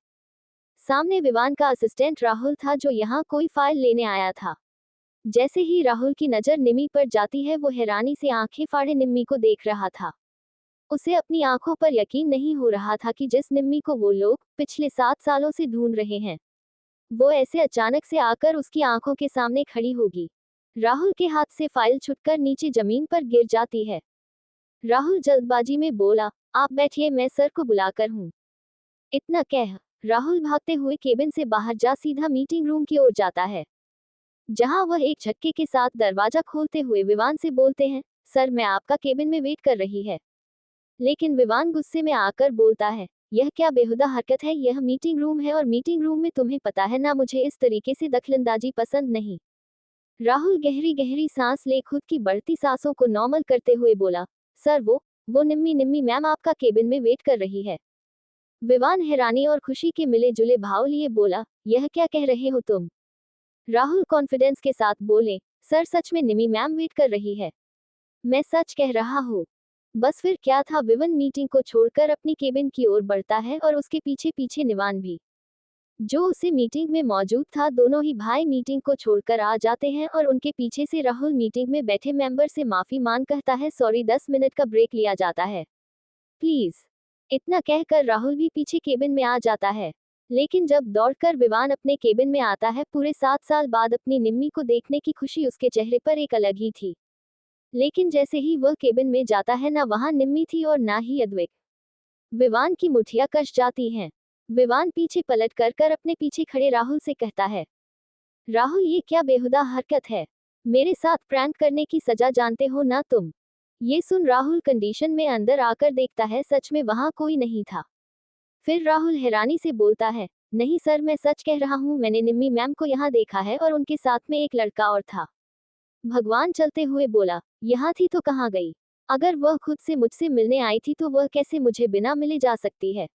सामने विवान का असिस्टेंट राहुल था जो यहाँ कोई फाइल लेने आया था। जैसे ही राहुल की नजर निम्मी पर जाती है वो हैरानी से आंखें फाड़े निम्मी को देख रहा था। उसे अपनी आंखों पर यकीन नहीं हो रहा था कि जिस निम्मी को वो लोग पिछले 7 सालों से ढूंढ रहे हैं वो ऐसे अचानक से आकर उसकी आंखों के सामने खड़ी होगी। राहुल के हाथ से फाइल छुटकर नीचे जमीन पर गिर जाती है। राहुल जल्दबाजी में बोला, आप बैठिए, मैं सर को बुलाकर हूँ। इतना कह राहुल भागते हुए केबिन से बाहर जा सीधा मीटिंग रूम की ओर जाता है, जहां वह एक झटके के साथ दरवाजा खोलते हुए विवान से बोलते हैं, सर मैं आपका केबिन में वेट कर रही है। लेकिन विवान गुस्से में आकर बोलता है, यह क्या बेहुदा हरकत है, यह मीटिंग रूम है और मीटिंग रूम में तुम्हें पता है ना मुझे इस तरीके से दखलंदाजी पसंद नहीं। राहुल गहरी गहरी सांस ले खुद की बढ़ती सांसों को नॉर्मल करते हुए बोला, सर वो निम्मी मैम आपका केबिन में वेट कर रही है। विवान हैरानी और खुशी के मिले जुले भाव लिए बोला, यह क्या कह रहे हो तुम? राहुल कॉन्फिडेंस के साथ बोले, सर सच में निम्मी मैम वेट कर रही है। मैं सच कह रहा हूँ। बस फिर क्या था, विवन मीटिंग को छोड़कर अपनी केबिन की ओर बढ़ता है और उसके पीछे पीछे निवान भी, जो उसे मीटिंग में मौजूद था। दोनों ही भाई मीटिंग को छोड़कर आ जाते हैं और उनके पीछे से राहुल मीटिंग में बैठे मेंबर से माफी मांग कहता है, सॉरी 10 मिनट का ब्रेक लिया जाता है प्लीज। इतना कहकर राहुल भी पीछे केबिन में आ जाता है। लेकिन जब दौड़कर विवान अपने केबिन में आता है, पूरे 7 साल बाद अपनी निम्मी को देखने की खुशी उसके चेहरे पर एक अलग ही थी। लेकिन जैसे ही वह केबिन में जाता है, ना वहां निम्मी थी और ना ही अद्विक। विवान की मुठियां कस जाती हैं। विवान पीछे पलट कर अपने पीछे खड़े राहुल से कहता है, राहुल ये क्या बेहुदा हरकत है, मेरे साथ प्रैंक करने की सजा जानते हो ना तुम। ये सुन राहुल कंडीशन में अंदर आकर देखता है, सच में वहां कोई नहीं था। फिर राहुल हैरानी से बोलता है, नहीं सर मैं सच कह रहा हूँ, मैंने निम्मी मैम को यहाँ देखा है और उनके साथ में एक लड़का और था। भगवान चलते हुए बोला, यहाँ थी तो कहाँ गई? अगर वह खुद से मुझसे मिलने आई थी तो वह कैसे मुझे बिना मिले जा सकती है?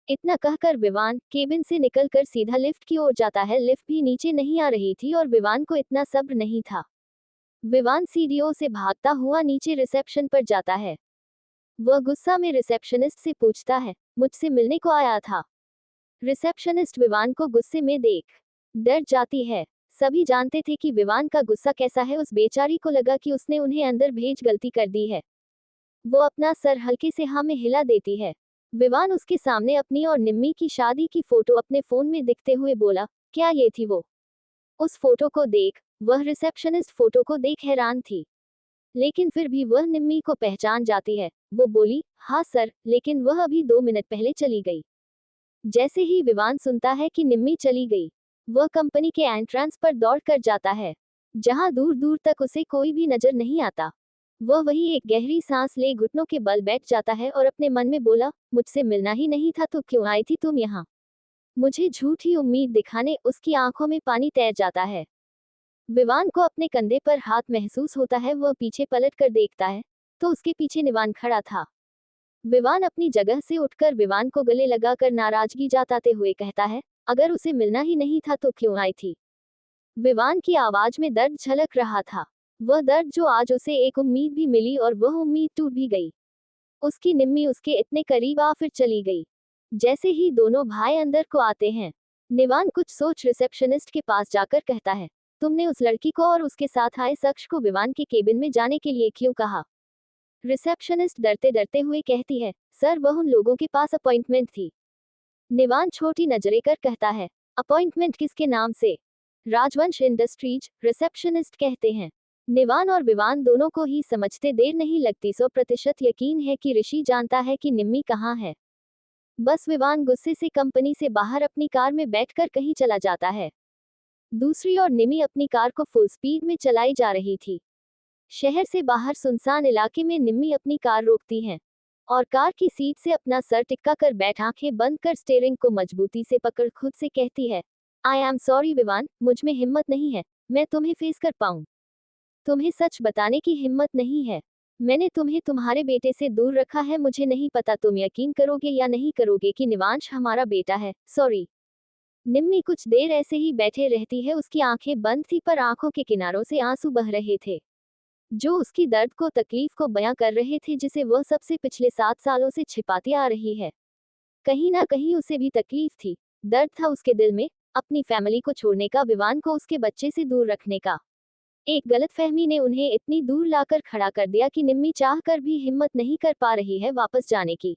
इतना कहकर विवान केबिन से निकलकर सीधा लिफ्ट की ओर जाता है। लिफ्ट भी नीचे नहीं आ रही थी और विवान को इतना सब्र नहीं था। विवान सीढ़ियों से भागता हुआ नीचे रिसेप्शन पर जाता है। वह गुस्सा में रिसेप्शनिस्ट से पूछता है, मुझसे मिलने को आया था? रिसेप्शनिस्ट विवान को गुस्से में देख डर जाती है। सभी जानते थे कि विवान का गुस्सा कैसा है। उस बेचारी को लगा कि उसने उन्हें अंदर भेज गलती कर दी है। वो अपना सर हल्के से हाँ में हिला देती है। विवान उसके सामने अपनी और निम्मी की शादी की फोटो अपने फोन में दिखते हुए बोला, क्या ये थी वो? उस फोटो को देख वह रिसेप्शनिस्ट फोटो को देख हैरान थी, लेकिन फिर भी वह निम्मी को पहचान जाती है। वो बोली, हाँ सर, लेकिन वह अभी 2 मिनट पहले चली गई। जैसे ही विवान सुनता है कि निम्मी चली गई, वह कंपनी के एंट्रेंस पर दौड़ कर जाता है, जहां दूर दूर तक उसे कोई भी नजर नहीं आता। वह वही एक गहरी सांस ले घुटनों के बल बैठ जाता है और अपने मन में बोला, मुझसे मिलना ही नहीं था तो क्यों आई थी तुम यहाँ? मुझे झूठी उम्मीद दिखाने। उसकी आंखों में पानी तैर जाता है। विवान को अपने कंधे पर हाथ महसूस होता है। वह पीछे पलट कर देखता है तो उसके पीछे निवान खड़ा था। विवान अपनी जगह से उठकर विवान को गले लगाकर नाराजगी जताते हुए कहता है, अगर उसे मिलना ही नहीं था तो क्यों आई थी? विवान की आवाज में दर्द झलक रहा था। वह दर्द जो आज उसे एक उम्मीद भी मिली और वह उम्मीद टूट भी गई। उसकी निम्मी उसके इतने करीब आ फिर चली गई। जैसे ही दोनों भाई अंदर को आते हैं, निवान कुछ सोच रिसेप्शनिस्ट के पास जाकर कहता है, तुमने उस लड़की को और उसके साथ आए शख्स को विवान के केबिन में जाने के लिए क्यों कहा? रिसेप्शनिस्ट डरते डरते हुए कहती है, सर वह उन लोगों के पास अपॉइंटमेंट थी। निवान छोटी नजरें कर कहता है, अपॉइंटमेंट किसके नाम से? राजवंश इंडस्ट्रीज, रिसेप्शनिस्ट कहते हैं। निवान और विवान दोनों को ही समझते देर नहीं लगती। 100% यकीन है कि ऋषि जानता है कि निम्मी कहाँ है। बस विवान गुस्से से कंपनी से बाहर अपनी कार में बैठकर कहीं चला जाता है। दूसरी ओर निम्मी अपनी कार को फुल स्पीड में चलाई जा रही थी। शहर से बाहर सुनसान इलाके में निम्मी अपनी कार रोकती हैं और कार की सीट से अपना सर टिक्का कर बैठ आंखें बंद कर स्टीयरिंग को मजबूती से पकड़ खुद से कहती है, आई एम सॉरी विवान, मुझ में हिम्मत नहीं है, मैं तुम्हें फेस कर पाऊं। तुम्हें सच बताने की हिम्मत नहीं है। मैंने तुम्हें तुम्हारे बेटे से दूर रखा है। मुझे नहीं पता तुम यकीन करोगे या नहीं करोगे कि निवांश हमारा बेटा है। सॉरी। निम्मी कुछ देर ऐसे ही बैठे रहती है। उसकी आंखें बंद थी पर आंखों के किनारों से आंसू बह रहे थे, जो उसकी दर्द को तकलीफ को बयां कर रहे थे, जिसे वह सबसे पिछले 7 सालों से छिपाती आ रही है। कहीं ना कहीं उसे भी तकलीफ थी, दर्द था उसके दिल में, अपनी फैमिली को छोड़ने का, विवान को उसके बच्चे से दूर रखने का। एक गलतफहमी ने उन्हें इतनी दूर लाकर खड़ा कर दिया कि निम्मी चाह कर भी हिम्मत नहीं कर पा रही है वापस जाने की।